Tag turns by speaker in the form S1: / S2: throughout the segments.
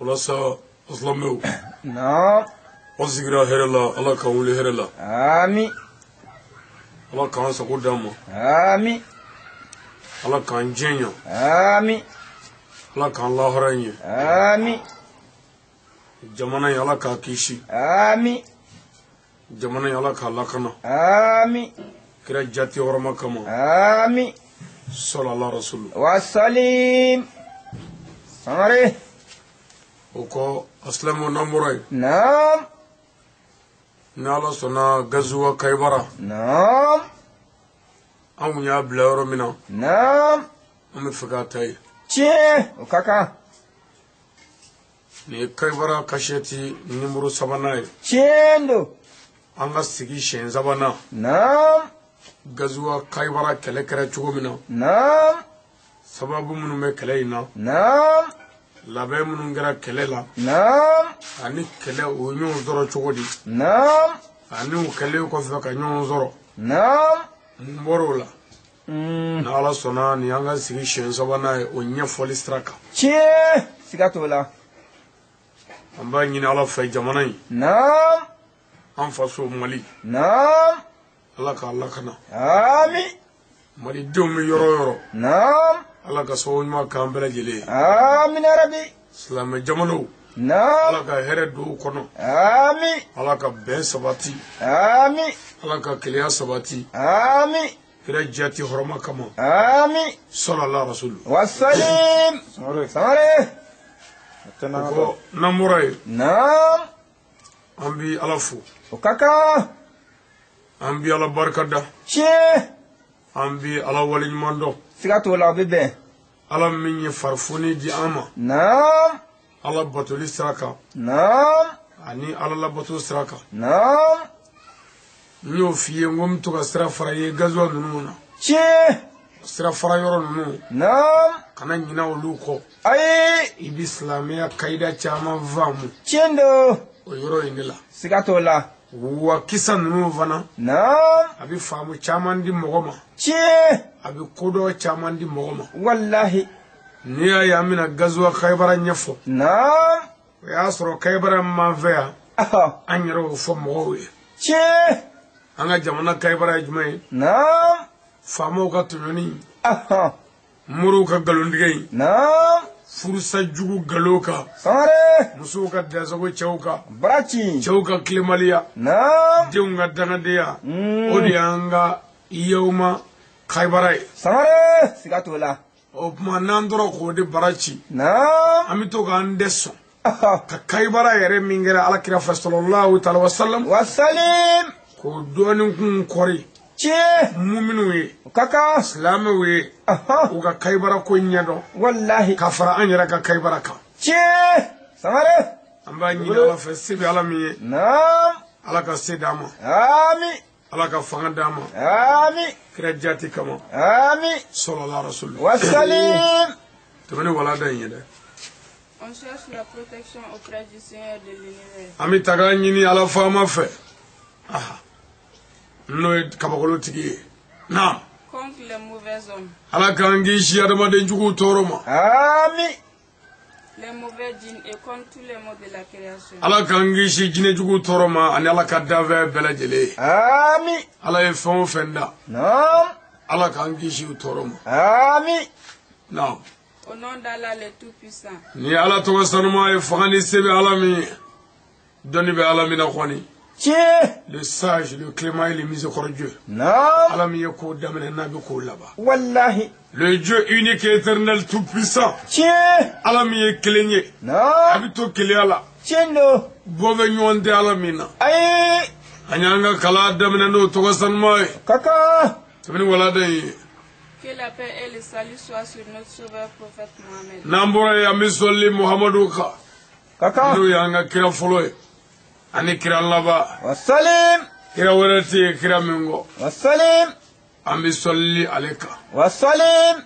S1: Olasa aslameu.
S2: Naam.
S1: Osigira herela Allah kan wuli herela.
S2: Amin.
S1: Allah kan sako dama.
S2: Amin.
S1: Allah kan jenya.
S2: Amin.
S1: Allah kan laharanye.
S2: Amin.
S1: Jamana ya Allah ka kishi.
S2: Amin.
S1: Jamana ya Allah ka lakana.
S2: Amin.
S1: Kira jati horama kama.
S2: Amin.
S1: Sallallahu rasul.
S2: Wassalim. Samare.
S1: Oko aslamu namurai.
S2: Naam.
S1: Nala sona gazuwa kaibara.
S2: Naam.
S1: Amu ya blawro mina.
S2: Naam.
S1: Amu fikatai.
S2: Che. Ukaka.
S1: Ni kaibara kasheti nimuru sabanai.
S2: Chendo.
S1: Anga sigi shen zabana.
S2: Naam.
S1: Gazuwa kaibara kele kere chugo mina.
S2: Naam.
S1: Sababu munu me kele ina.
S2: Naam.
S1: Labe munu ngera kele la.
S2: Naam.
S1: Ani kele o nyon zoro chugo di.
S2: Naam.
S1: Ani o kele ko fika nyon zoro.
S2: Naam.
S1: Mboro la. Na ala sona ni anga sigi shen zabana o nya foli straka.
S2: Che. Sigatola.
S1: Amba nyina ala fay jamana yi.
S2: Naam.
S1: An faso Mali.
S2: Naam.
S1: Allah ka Allah kana.
S2: Amin.
S1: Mali denw mi yoro yoro.
S2: Naam.
S1: Allah ka so nyuma kan bela jele.
S2: Amin ya Rabbi.
S1: Islam jamano.
S2: Naam.
S1: Allah ka here do kono.
S2: Amin.
S1: Allah ka ben sabati.
S2: Amin.
S1: Allah ka kiliya sabati.
S2: Amin.
S1: Kira jati horoma kama.
S2: Amin.
S1: Sallallahu rasul.
S2: Wassalim. Samare.
S1: Ko namurai.
S2: Naam.
S1: Ambi alafu.
S2: Ukaka.
S1: Ambi ala barkada.
S2: Che.
S1: Ambi ala wali mando.
S2: Sigatola bebe.
S1: Ala minye farfuni di ama.
S2: Naam.
S1: Ala batuli sraka.
S2: Naam.
S1: Ani ala la batu sraka.
S2: Naam.
S1: Nyo fiye ngom to ka sra fara ye gazwa nununa.
S2: Che.
S1: Sra fara yoro nunu.
S2: Naam.
S1: Kana nyina oluko.
S2: Aye.
S1: Ibi islamia kaida chama vamu.
S2: Chendo.
S1: O yoro inila.
S2: Sigatola.
S1: Wa kisa nunu vana.
S2: Naam.
S1: Abi famu chaman di mogoma.
S2: Che.
S1: Abi kodo chaman di mogoma.
S2: Wallahi.
S1: Niya ya mina gazwa kaibara nyefo.
S2: Naam.
S1: Ya soro kaibara mavea.
S2: Aha.
S1: Anyero fo mowe.
S2: Che.
S1: Anga jamana kaibara jumai.
S2: Naam.
S1: Famu ka tunani.
S2: Aha.
S1: Muru ka galundigay.
S2: Naam.
S1: Furusa jugu galoka.
S2: Samare.
S1: Musu ka dasago chauka.
S2: Brachi.
S1: Chauka klimaliya.
S2: Naam.
S1: Junga dangadeya. Odi anga iyoma kaibarai.
S2: Samare. Sigatola.
S1: O manandoro ko de barachi.
S2: Naam.
S1: Amito ga andeso.
S2: Aha.
S1: Ka kaibara yere mingera ala kira sallallahu ta'ala wasallam.
S2: Wassalim.
S1: Ko doni kun kori.
S2: Che.
S1: Muminu ye.
S2: Kaka.
S1: Islamu ye.
S2: Aha.
S1: O ga kaibara ko nyado.
S2: Wallahi.
S1: Ka fara an yere ka kaibara ka.
S2: Che. Samare.
S1: Amba nyi ala fa sibi ala miye.
S2: Naam.
S1: Ala ka sedama.
S2: Amin.
S1: Ala ka fanga dama.
S2: Amin.
S1: Kira jati kama.
S2: Amin.
S1: Sallallahu rasul.
S2: Wassalim.
S1: Tumeni wala da yede.
S3: On cherche la protection auprès du Seigneur de l'univers.
S1: Ami taga nyini ala fama fe. Aha. No kabakolo tigi. Na.
S3: Contre les mauvais hommes,
S1: Ala kangi shi adama de jugu toroma.
S2: Amin.
S3: les mauvais djinns et contre tous les maux de la création.
S1: Ala kangi shi jine jugu toroma ani ala kadave belajele.
S2: Amin.
S1: Ala e fon fenda.
S2: Naam.
S1: Ala kangi shi toroma.
S2: Amin.
S1: Na.
S3: Au nom d'Allah le Tout-Puissant,
S1: Ni ala to sanuma e fani sebe ala mi. Doni be ala mi na khoni.
S2: Che.
S1: Le sage, le clément et le miséricordieux.
S2: Naam.
S1: Ala mi ko damene nabi ko laba.
S2: Wallahi.
S1: Le Dieu unique et éternel tout puissant.
S2: Che.
S1: Ala mi e kelenye.
S2: Naam.
S1: Abito kele ala.
S2: Chendo.
S1: Bobe nyonde ala mina.
S2: Aye.
S1: Anyanga kala damene no to sanuma.
S2: Kaka.
S1: Tumeni wala dai.
S3: que la paix et le salut soient sur notre sauveur prophète Mohammed.
S1: Nambora ya misoli Muhammadu ka.
S2: Kaka.
S1: No yanga kira foloy. Ani kira laba.
S2: Wassalim.
S1: Kira werati kira mingo.
S2: Wassalim.
S1: Ambi solli aleka.
S2: Wassalim.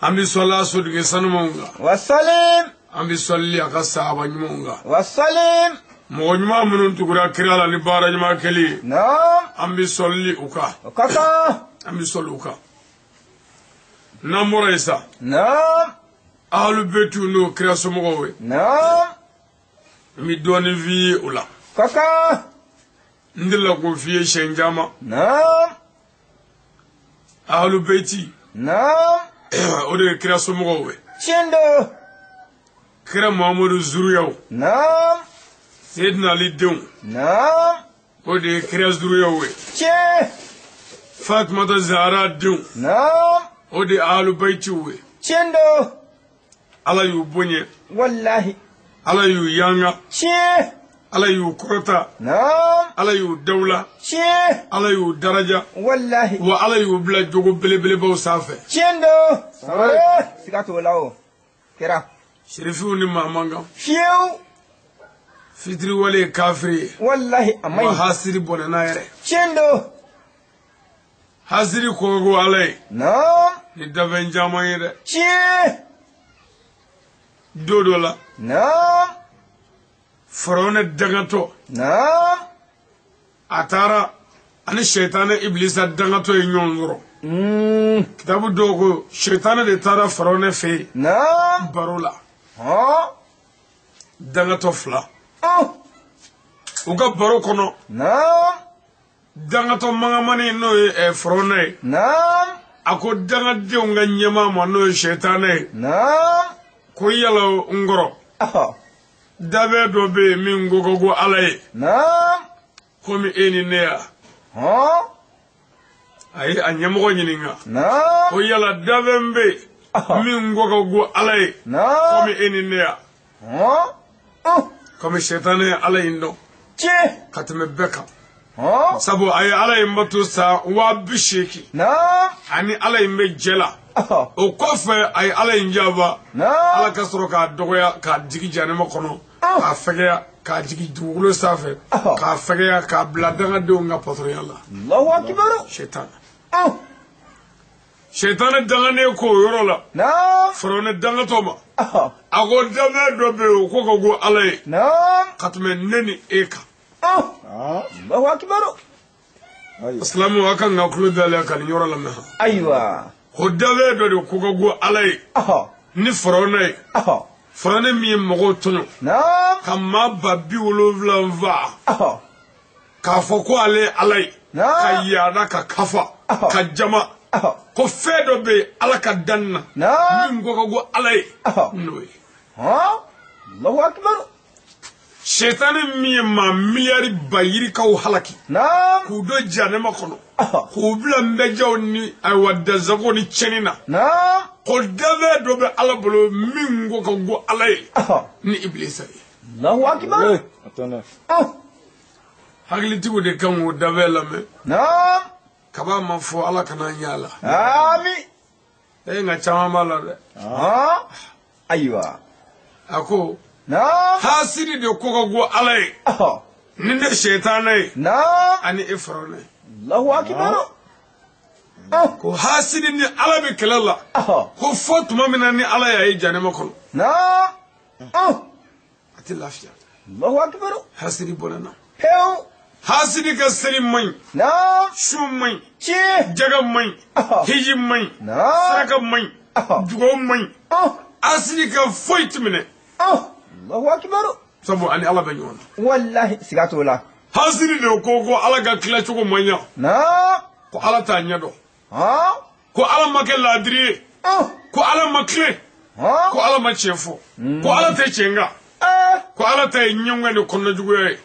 S1: Ambi solla sudige sanumonga.
S2: Wassalim.
S1: Ambi solli aka sahaba nyumonga.
S2: Wassalim.
S1: Mo nyuma munun tugura kira la ni bara nyuma keli.
S2: Naam.
S1: Ambi solli uka.
S2: Kaka.
S1: Ambi solli uka. Namora isa.
S2: Naam.
S1: ahlu beitu no kira somɔgɔw ye
S2: naam
S1: n bɛ dɔɔnin f'i ye o la
S2: kaka
S1: n delila k'o f'i ye siɲɛ caman
S2: naam
S1: ahlu beiti
S2: naam
S1: o de ye kira somɔgɔw ye
S2: tiendo
S1: kira Muhamadu zuriyaw
S2: naam
S1: Seydina Ali denw
S2: naam
S1: o de ye kira zuriyaw ye
S2: tie
S1: Fatumata Zahra denw
S2: naam
S1: o de ye ahlu beitiw ye
S2: tiendo
S1: Ala y'u bonya
S2: wallahi
S1: Ala y'u yanga
S2: tie
S1: Ala y'u kɔrɔta
S2: naam
S1: Ala y'u dawla
S2: tie
S1: Ala y'u daraja
S2: wallahi
S1: wa Ala y'u bila jogo belebelebaw sanfɛ
S2: tiendo siga t'o la o kɛra
S1: sherifiw ni mahamankan
S2: fiyewu
S1: fitiri wale ye kafiri ye
S2: wallahi a
S1: wa
S2: maɲi
S1: hasiri bɔnɛna yɛrɛ
S2: tiendo
S1: hasiri kɔgɔ Ala ye
S2: naam
S1: ni dafɛn caman ye dɛ
S2: tie
S1: don dɔ la
S2: naam
S1: Firawuna dangatɔ
S2: naam
S1: a taara ani sɛitana Iblisa dangatɔ ye ɲɔgɔn sɔrɔ kitabu dɔw ko sɛitana de taara Firawuna fɛ yen
S2: naam
S1: baro la
S2: ha
S1: dangatɔ fila u ka baro kɔnɔ
S2: naam
S1: dangatɔ mangamani n'o ye Firawuna ye
S2: naam
S1: a ko dangadenw ka ɲɛmaa ma n'o ye sɛitana ye
S2: naam
S1: ko yala n kɔrɔ dabɛ dɔ bɛ yen min ko ko Ala ye
S2: naam
S1: komi e ni ne ya
S2: ha
S1: a ye a ɲɛmɔgɔ ɲininka
S2: naam
S1: ko yala dabɛn bɛ yen min ko Ala ye
S2: naam
S1: komi e ni ne ya
S2: ha
S1: komi sɛitana ye Ala in dɔn
S2: tie
S1: ka tɛmɛ bɛɛ kan
S2: ha
S1: sabu a ye Ala in bato sa 80,000
S2: naam
S1: ani Ala in bɛ jɛ la o kɔfɛ a ye Ala in jaabi
S2: naam
S1: Ala ka sɔrɔ k'a dɔgɔya k'a jigi janɛma kɔnɔ k'a fɛgɛya k'a jigi dugukolo sanfɛ k'a fɛgɛya k'a bila dangadenw ka patɔrɔnya la
S2: allahu akbar
S1: sɛitana sɛitana danganen ko o yɔrɔ la
S2: naam
S1: Firawuna dangatɔ ma a ko dabɛ dɔ bɛ yen o ko ko Ala ye
S2: naam
S1: ka tɛmɛ ne ni e kan
S2: allahu akbar
S1: silamɛw a kan ka tulo dayɛlɛ ka nin yɔrɔ lamɛn
S2: ayiwa
S1: o dabɛ dɔ de ko ko Ala ye ni Firawuna ye Firawuna min ye mɔgɔw tɔɲɔ
S2: naam
S1: ka maa 70,000 faa k'a fɔ ko ale ye Ala ye ka yaada ka kafa ka jama ko fɛn dɔ bɛ yen Ala ka dan na min ko Ala ye n'o ye
S2: allahu akbar
S1: sɛitana min ye maa miliyari ba yirikaw halaki
S2: naam
S1: k'u don janɛma kɔnɔ k'u bila nbɛjaw ni ayiwa dazago ni cɛnni na
S2: naam
S1: ko dabɛ dɔ bɛ Ala bolo min ko Ala ye ni Iblisa ye
S2: allahu akbar
S1: hakilitigiw de kan k'o dabɛ lamɛn
S2: naam
S1: kaba ma fɔ Ala kana ɲɛ a la
S2: ami
S1: nka caman b'a la dɛ
S2: ayiwa
S1: a ko
S2: naam
S1: hasidi de ko Ala ye ni ne sɛitana ye
S2: naam
S1: ani e Firawuna ye
S2: allahu akbar
S1: ko hasidi ni Ala bɛ kɛlɛ la ko fɔ tuma min na ni Ala y'a ye janɛma kɔnɔ
S2: naam
S1: a tɛ lafiya
S2: allahu akbar
S1: hasidi bɔnɛna
S2: hew
S1: hasidi ka seli man ɲi
S2: naam
S1: su man ɲi
S2: tie
S1: jaga man ɲi hiji man ɲi
S2: naam
S1: saraka man ɲi dugawu man ɲi hasidi ka foyi tɛ minɛ
S2: allahu akbar
S1: sabu ani Ala bɛ ɲɔgɔn na
S2: wallahi siga t'o la
S1: hasidi de ko Ala ka tila cogo man ɲa
S2: naam
S1: ko Ala t'a ɲɛ dɔn ko Ala ma kɛ laadiri ye ko Ala ma tile ko Ala ma tiɲɛ fɔ ko Ala tɛ tiɲɛ kan ko Ala ta ye ɲɛngoya ni kɔnɔnajuguya ye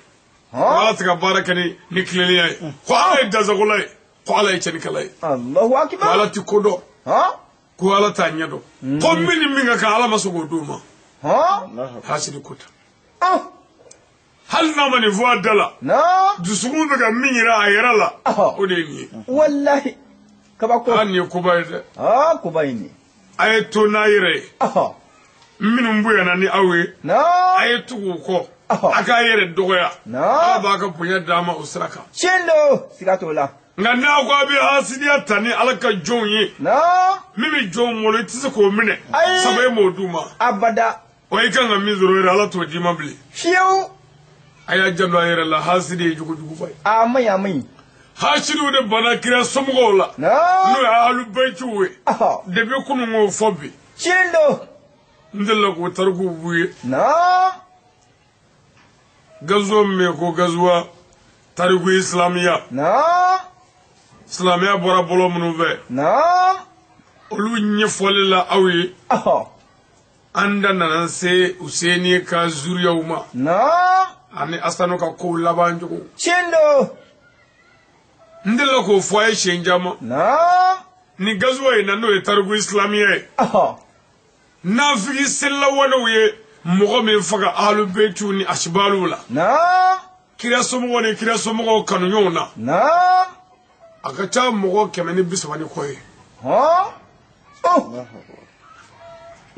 S1: ko Ala tɛ ka baara kɛ ni tilennenya ye ko Ala ye dazagola ye ko Ala ye cɛnnikɛla ye
S2: allahu
S1: ko
S2: akbar
S1: Ala tɛ ko dɔn ko Ala t'a ɲɛ dɔn ko min ni min ka kan Ala ma sɔn k'o d'o ma hasidi ko ta hali n'a ma nin fɔ a da la dusukun bɛ ka min yira a yɛrɛ la o de ye nin ye
S2: wallahi kabako
S1: nin ye koba ye dɛ
S2: koba ye nin
S1: a ye to n'a yɛrɛ ye minnu bonyana ni aw ye a ye tugu u kɔ a k'a yɛrɛ dɔgɔya Ala b'a ka bonya d'a ma o sira kan
S2: tiɲɛ don siga t'o la
S1: nka n'a ko a bɛ hasidiya ta ni Ala ka jɔnw ye min bɛ jɔnw malo i tɛ se k'o minɛ sabu e m'o d'u ma
S2: abada
S1: wa i kan ka min sɔrɔ o yɛrɛ Ala t'o d'i ma bilen
S2: fiyewu
S1: a y'a janto a yɛrɛ la hasidi ye jugujuguba ye
S2: a maɲi
S1: hasidiw de banna kira somɔgɔw la n'o ye ahlu beitiw ye depuis kunun k'o fɔ bi
S2: tiɲɛ don
S1: ndella ko tarku buye
S2: نعم
S1: gazo me ko gazuwa tariku islamiya
S2: نعم
S1: islamiya bora bolo munu fe
S2: نعم
S1: olu ɲɛfɔli la aw ye
S2: أها
S1: an da nana se Useni ka zuriyaw ma
S2: نعم
S1: ani Asanu ka kow laban cogo
S2: شندو
S1: n delila k'o fɔ a ye siɲɛ caman
S2: نعم
S1: ni gazuwa in na n'o ye tariku islamiya ye
S2: أها
S1: nafigi selawalew ye mɔgɔ min faga ahlubeitu ni asibaliw la
S2: نعم
S1: kira somɔgɔw ni kira somɔgɔw kanuɲɔgɔnw na
S2: نعم
S1: a ka ca mɔgɔ 130 ni kɔ ye
S2: ها أوه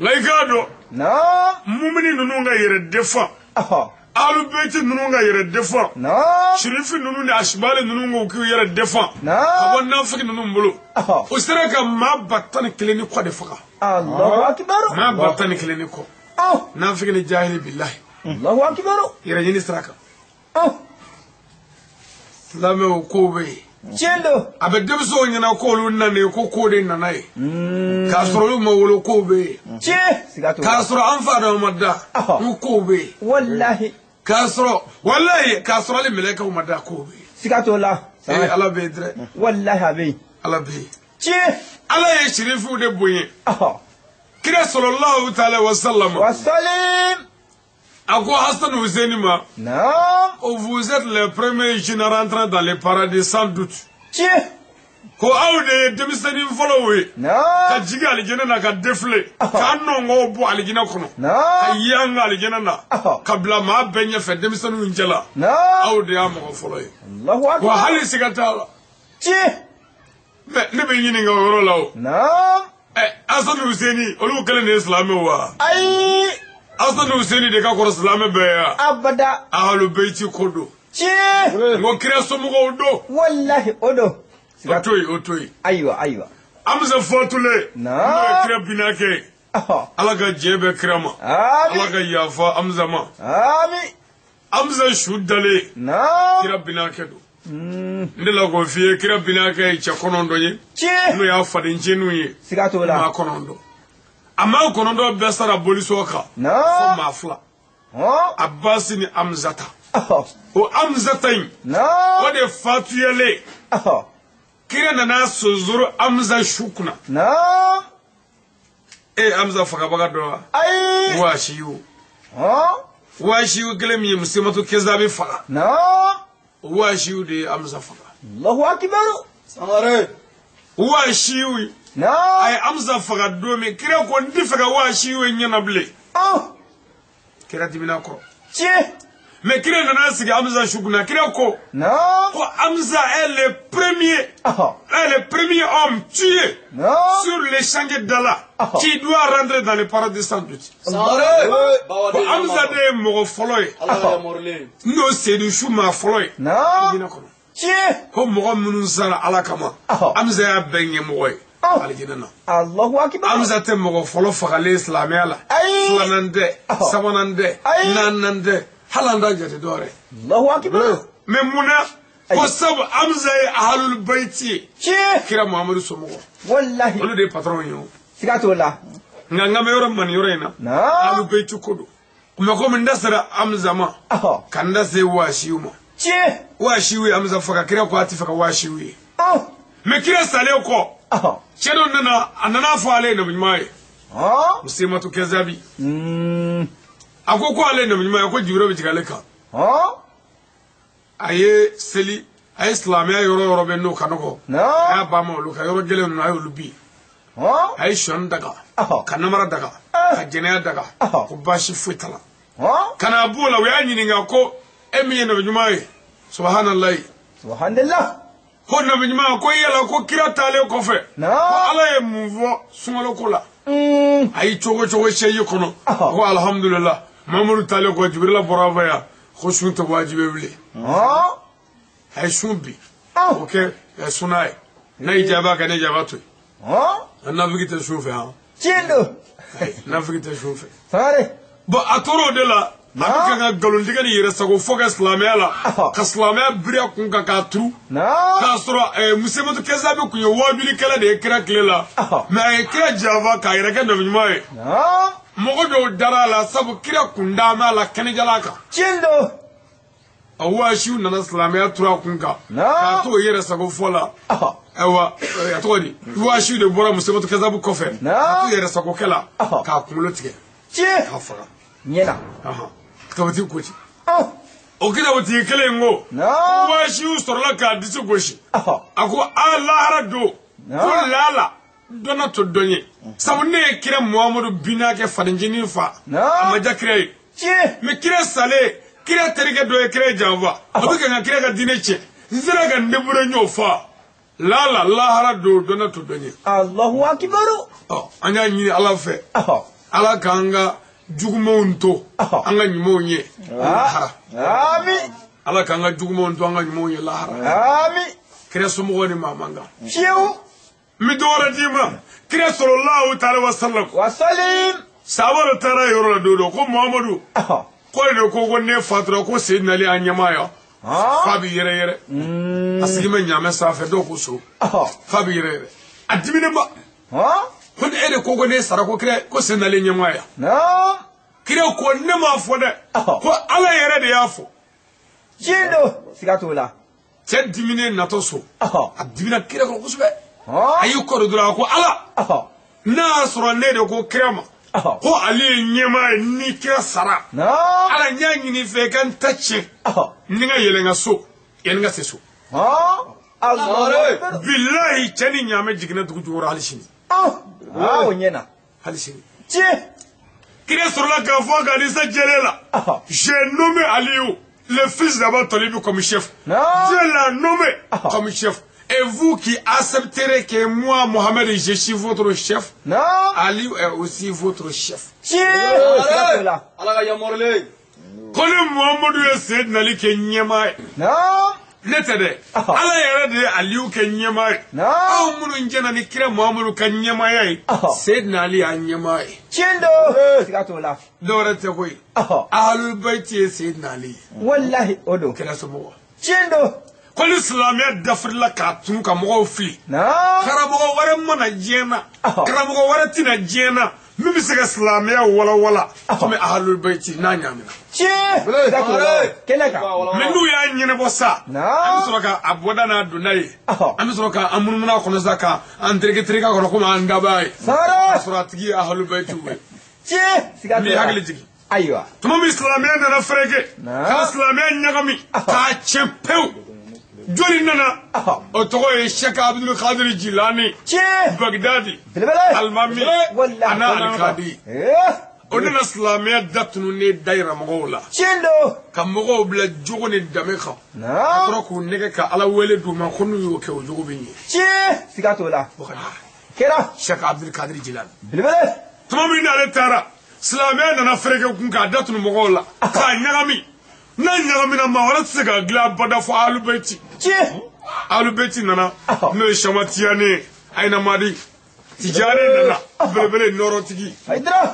S1: nka i k'a dɔn
S2: نعم
S1: mumini ninnu ka yɛrɛ defa
S2: أها
S1: ahlubeitu ninnu ka yɛrɛ defa
S2: نعم
S1: shirifi ninnu ni asibali ninnu k'u yɛrɛ defa a
S2: نعم
S1: bɔ nafigi ninnu bolo
S2: أها
S1: o sera ka maa 101 ni kɔ de faga
S2: الله أكبر
S1: maa 101 ni kɔ
S2: أوه
S1: nafigi ni jahili bilahi
S2: الله أكبر
S1: yɛrɛ ɲini sira kan
S2: أوه
S1: lamɛn o kow bɛ yen
S2: شندو
S1: a bɛ denmisɛnw ɲɛna k'olu nana ye ko ko de nana ye k'a sɔrɔ olu ma wolo kow bɛ yen
S2: شي سيغاتو
S1: k'a sɔrɔ an fa dɔw ma da n kow bɛ yen
S2: والله
S1: k'a sɔrɔ walayi k'a sɔrɔ hali mɛlɛkɛw ma da kow bɛ yen
S2: سيغاتو لا
S1: ala bɛ yen dɛrɛ
S2: والله أبي
S1: ala bɛ yen
S2: شي
S1: ala ye shirifiw de bonya
S2: أها
S1: kira sallallahu ta'ala wa sallam
S2: والسلام
S1: a ko Hassan Hussein ma
S2: نعم
S1: vous êtes les premiers jeunes rentrant dans le paradis sans doute
S2: شي
S1: ko aw de ye denmisɛnnin fɔlɔw ye ka
S2: نعم
S1: jigin alijɛnɛ na ka defile k'a nɔngɔw bɔ alijɛnɛ kɔnɔ ka
S2: نعم
S1: ye an ka alijɛnɛ na ka bila maa bɛɛ ɲɛfɛ denmisɛnninw cɛla
S2: نعم
S1: aw de y'a mɔgɔ fɔlɔ ye
S2: الله
S1: wa
S2: أكبر
S1: hali siga t'a la
S2: شي
S1: mɛ ne bɛ ɲininka o yɔrɔ la o
S2: نعم
S1: Hassan Hussein olu kɛlen de ye silamɛw wa
S2: أي
S1: Hassan Hussein de ka kɔrɔ silamɛ bɛɛ ye wa
S2: أبدا
S1: ahlubeitu ko don
S2: شي
S1: ngo kira somɔgɔw don
S2: والله أدو
S1: o to yen o to yen
S2: أيوة أيوة
S1: Amza Fotule n'o ye kira binakɛ
S2: أها
S1: ala ka jɛ bɛ kira ma ala
S2: آمين
S1: ka yafa Amza ma
S2: آمين
S1: Amza su dalen
S2: نعم
S1: kira binakɛ don n delila k'o f'i ye kira binakɛ ye cɛ 9 ye
S2: شي
S1: n'o y'a fadencɛninw ye
S2: سيغاتو
S1: maa
S2: لا
S1: 9 a maa 9 bɛɛ sara boliso kan fo
S2: نعم
S1: maa 2
S2: ها
S1: Abasi ni Amzata
S2: أها
S1: o Amzata in o
S2: نعم
S1: de fatuyalen
S2: أها
S1: kira nana sozoro Amza su kunna
S2: نعم
S1: Amza fagabaga dɔ wa
S2: أي
S1: Waashiyu
S2: ها
S1: Waashiyu kelen min ye Musaimatu Kezabi faga
S2: نعم
S1: o Waashiyu de ye Amza faga
S2: الله أكبر
S4: Sangare.
S1: Waashiyu a
S2: نعم
S1: ye Amza faga don min kira ko n tɛ fɛ ka Waashiyu ye ɲɛna bilen kira dimina kɔrɔ
S2: شي
S1: mais kira nana sigi Amza su kunna kira ko
S2: نعم
S1: Amza est le premier
S2: أها
S1: est le premier homme tué
S2: نعم
S1: sur le champ de Dala qui doit rentrer dans le paradis sans doute
S4: Sangare. Bawa
S1: ko
S4: de
S1: Amza de ye mɔgɔ fɔlɔ ye
S4: Allah ya morle.
S1: n'o Seydou su maa fɔlɔ ye
S2: نعم
S1: dimina kɔrɔ
S2: شي
S1: ko mɔgɔ minnu sara ala kama Amza y'a bɛɛ ɲɛmɔgɔ ye alijinɛ na
S2: الله أكبر
S1: Amza tɛ mɔgɔ fɔlɔ fagalen silamɛya la
S2: أي
S1: 2nan tɛ 3nan tɛ 4nan tɛ hali an t'a jate dɔwɛrɛ
S2: الله أكبر
S1: mais munna ko sabu Amza ye ahlul bayti ye
S2: شي
S1: kira Muhamadu somɔgɔ
S2: والله
S1: olu de ye patron ye o
S2: سيغاتو لا
S1: nka n ka mɛ yɔrɔ mani yɔrɔ in na
S2: نعم
S1: ahlul bayti ko don mais komi n da sera Amza ma
S2: أها
S1: ka n da se Waashiyu ma
S2: شي
S1: Waashiyu ye Amza faga kira ko a tɛ fɛ ka Waashiyu ye
S2: أه
S1: mais kira salen kɔ
S2: أها
S1: cɛ dɔ nana a nana fɔ ale ye nabi ɲuman ye
S2: ها
S1: Musaimatu Kezabi a ko ale ye nabi ɲuman ye ko Jibril bɛ jigin ale kan
S2: ها
S1: a ye seli a ye silamɛya yɔrɔ yɔrɔ bɛ n'o ka nɔgɔ a
S2: نعم
S1: y'a ba ma olu ka yɔrɔ gɛlɛn ninnu a y'olu bin
S2: ها
S1: a ye sɔni daga
S2: أها
S1: ka namara daga ka jɛnɛya daga ko baasi foyi t'a la
S2: ها
S1: ka na b'o la u y'a ɲininka ko e min ye nabi ɲuman ye subahanallahi
S2: سبحان الله
S1: ko nabi ɲuman ko yala ko kira taalen kɔfɛ ko
S2: نعم
S1: ala ye mun fɔ sunkalo ko la a y'i cogo cogo seyi kɔnɔ ko alhamdulillah Mamadu taalen kɔ Jibrila bɔra a fɛ yan ko sun tɛ wajibi bilen
S2: ها
S1: a ye sun bin o kɛ suna ye n'a y'i jaabi a ka ne jaabi to yen
S2: ها
S1: a nafigi tɛ sun fɛ han
S2: شندو
S1: nafigi tɛ sun fɛ
S2: ساري
S1: bon a tora o de la a bɛ ka ka nkalontigɛ ni yɛrɛ sago fo ka silamɛya la ka silamɛya biri a kun kan k'a turu
S2: نعم
S1: k'a sɔrɔ Musaimatu Kezabi kun ye wajulikɛla de ye kira tile la mais a ye kira janfa k'a yɛrɛ kɛ nabi ɲuman ye
S2: نعم
S1: mogodo darala sabu kira kundama la kanijalaka
S2: Chindo.
S1: awashu nana islamia tura kunka ka to yere sago fola ewa ya to di washu de bora musabato kazabu kofer to yere sago kala ka kumulo tige ka fara
S2: Nyena.
S1: ka wati kuchi o kida wati kele ngo washu storla ka disu goshi ako Allah rado kullala dona to donye sabu ne kira Muhammadu binake fadinjini fa amaja kire me kira sale kira terike do kira janva abuka nga kira ga dineche nzira ga ndeburo nyofa la lahara do dona to donye
S2: Allahu akbar.
S1: anya nyini ala fe ala kanga jugumo nto anga nyimo nye
S2: Amin.
S1: ala kanga jugumo nto anga nyimo nye lahara
S2: Amin.
S1: kira somo ni mamanga
S2: Chiu.
S1: mi dora dima kira sallallahu ta'ala wasallam
S2: Wasalim.
S1: sabara tara yoro do ko Muhammadu ko ne ko ne fatra ko sayyidina ali anyamaya fabi yere asigi men nyame safe do ko so fabi yere adimine ba ko ne ko ne sara ko kire ko sayyidina ali anyamaya kire ko ne ma fo de ko ala yere de yafo
S2: Chindo. Sigatola.
S1: te dimine nato so adimina kire ko kusbe ayu ko do ko ala na soro ne de ko kirema ko ali nyema ni kira sara ala nyanyi ni fe kan tache ninga yelenga so yelenga seso
S2: Allah.
S1: billahi chani nyame jigna dugu jura halishini
S2: Nyena.
S1: halishini kira sur la gafo ga ni sa jelela j'ai nommé Aliou le fils d'Aba Talib comme chef Dieu l'a nommé comme chef. Et vous qui accepterez que moi, Mohamed, je suis votre chef, Ali est aussi votre chef. Quand Mohamed est Sayyid Nali ke nyamae. Netede. Ala yere de Aliou ke nyamae. Aw munu njana ni kira Mohamed ka nyamae. Sayyid Nali a nyamae.
S2: Chindo. Sigatola.
S1: Dore te koy. Ahlul bayti Sayyid Nali.
S2: Wallahi odo.
S1: Kira sobo.
S2: Chindo.
S1: Kol islamiyya dafrila ka tun ka mɔgɔw fili karamɔgɔ wɛrɛ mana diɲɛna karamɔgɔ wɛrɛ tɛna diɲɛna min bɛ se ka silamɛya walawala komi ahlul bayti n'a ɲaamina mais n'u y'a ɲɛnabɔ sa an bɛ sɔrɔ ka a bɔda n'a donna ye an bɛ sɔrɔ ka an munumuna kɔnɔ sa ka an tereke kɔnɔ komi an daba ye a sɔrɔ a tigi ye ahlul baytiw ye mais hakili jigin
S2: ayiwa
S1: tuma min silamɛya nana fɛrɛkɛ ka silamɛya ɲagami k'a tiɲɛ pewu joli nana o tɔgɔ ye Sheikh Abdul Qadir Jilani Baghdadi Almami ana Al-Qadi o nana silamɛya datunu ne dayira mɔgɔw la ka mɔgɔw bila jogo ni dame kan a sɔrɔ k'u nɛgɛ ka ala wele d'u ma ko n'u y'o kɛ o jogo bɛ ɲɛ
S2: siga t'o la
S1: kɛra Sheikh Abdul Qadir Jilani tuma min n'ale taara silamɛya nana fɛrɛkɛ kun k'a datunu mɔgɔw la k'a ɲagami n'a ɲagamina maa wɛrɛ tɛ se ka dilan abada fɔ Ahlul Bayti Ahlul Bayti nana n'o ye Shamatiyane Ayna Madi Tijani nana belebele nɔrɔtigi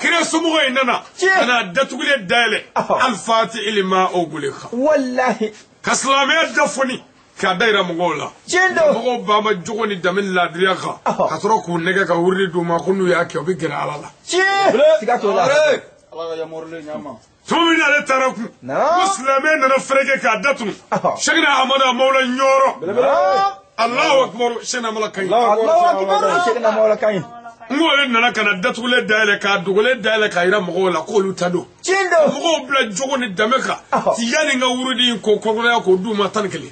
S1: kira somɔgɔ in nana ka na datugulen dayɛlɛ Al-Fatihi lima ughliqa
S2: wallahi
S1: ka silamɛya dafoni k'a da yira mɔgɔw la mɔgɔw b'a ma jogo ni danbe ladiriya kan ka sɔrɔ k'u nɛgɛ ka wuridi d'u ma ko n'u y'a kɛ u bɛ gɛrɛ Ala la
S2: siga t'o la
S1: tuma min n'ale taara kun ko silamɛya nana fɛrɛkɛ k'a datunu Sheikh Ahmadu Mawla Ɲɔrɔ Allahu akbar Sheikh Mawla Kaɲi n ko ale nana ka na datugulen dayɛlɛ k'a dogolen dayɛlɛ k'a yira mɔgɔw la k'olu ta don mɔgɔw bila jogo ni danbe kan yanni n ka wurudi in ko kɔkɔrɔya k'o d'u ma 11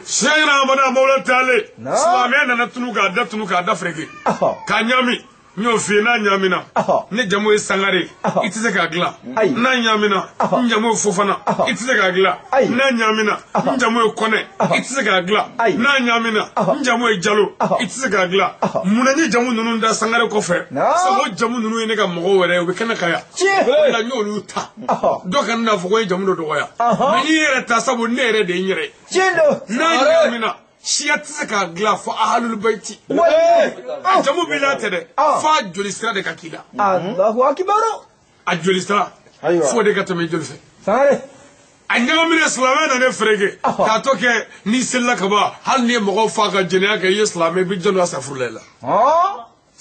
S1: Sheikh Ahmadu Mawla taale silamɛya nana tunu k'a datunu k'a da fɛrɛkɛ k'a ɲami n'o f'i ye n'a ɲamina ne jamu ye Sangare i tɛ se k'a dilan n'a ɲamina n jamu ye Fofana i tɛ se k'a dilan n'a ɲamina n jamu ye Kɔnɛ i tɛ se k'a dilan n'a ɲamina n jamu ye Jalo i tɛ se k'a dilan munna n ye jamu ninnu da Sangare kɔfɛ sabu o jamu ninnu ye ne ka mɔgɔw wɛrɛ ye u bɛ kɛnɛ kan yan o la n y'olu ta dɔ kana n'a fɔ ko n ye jamu dɔ dɔgɔya mais n'i yɛrɛ ta sabu ne yɛrɛ de ye n yɛrɛ ye n'a ɲamina Siya tɛ se k'a dilan fɔ Ahlul Bayti a jamu b'i la tɛ dɛ f'a joli sira de ka k'i la
S2: Allahu akbar
S1: a joli sira f'o de ka tɛmɛ joli fɛ a ɲagamina silamɛya nana fɛrɛkɛ k'a tɔ kɛ n'i selila ka ban hali n'i ye mɔgɔw faa ka jɛnɛya kɛ i ye silamɛ i bɛ jɔn dɔ a safurulayi la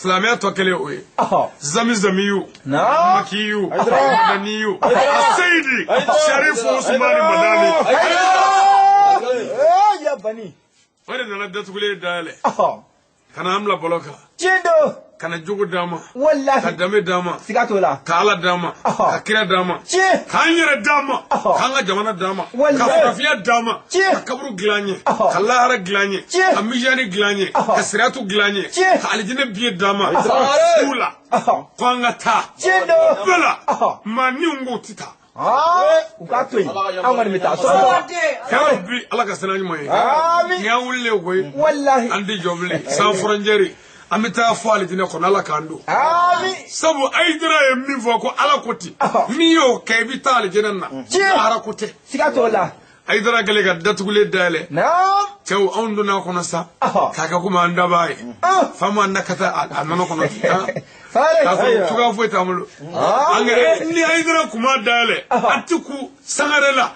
S1: silamɛya tɔ kelen o ye zamiyu makiyu madaniyu seyidi sharifu usmani madani
S2: ya bani
S1: o de nana datugulen dayɛlɛ kana an bila bɔlɔ kan
S2: tiɲɛ
S1: kana jogo d'a ma
S2: wallahi
S1: ka danbe d'a ma
S2: siga t'o la
S1: ka ala d'a ma ka kira d'a ma
S2: tiɲɛ
S1: k'an yɛrɛ d'a ma k'an ka jamana d'a ma ka farafinya d'a ma ka kaburu dilan an ye ka lahara dilan an ye ka mizani dilan an ye ka siratu dilan an ye ka alijinɛ biye d'a ma fu la ko an ka taa bɛɛ la maaninw k'o tɛ taa
S2: u k'a to yen an kɔni bɛ taa so
S1: hɛrɛ bi ala ka sina ɲuman ye ni an wulilen koyi
S2: wallahi
S1: an tɛ jɔ bilen san fɔrɔnjɛri an bɛ taa fɔ alijinɛ kɔnɔ ala k'an don sabu ayidara ye min fɔ ko ala ko ten min y'o kɛ i bɛ taa alijinɛ na ara ko tɛ
S2: siga t'o la
S1: ayidara kɛlen ka datugulen dayɛlɛ cɛw anw donna kɔnɔ sa k'a kɛ komi an da b'a ye fa ma na ka taa a nɔnɔ kɔnɔ k'a fɔ cogoya foyi t'an bolo ni ayidara kuma dayɛlɛ a tɛ ku sangare la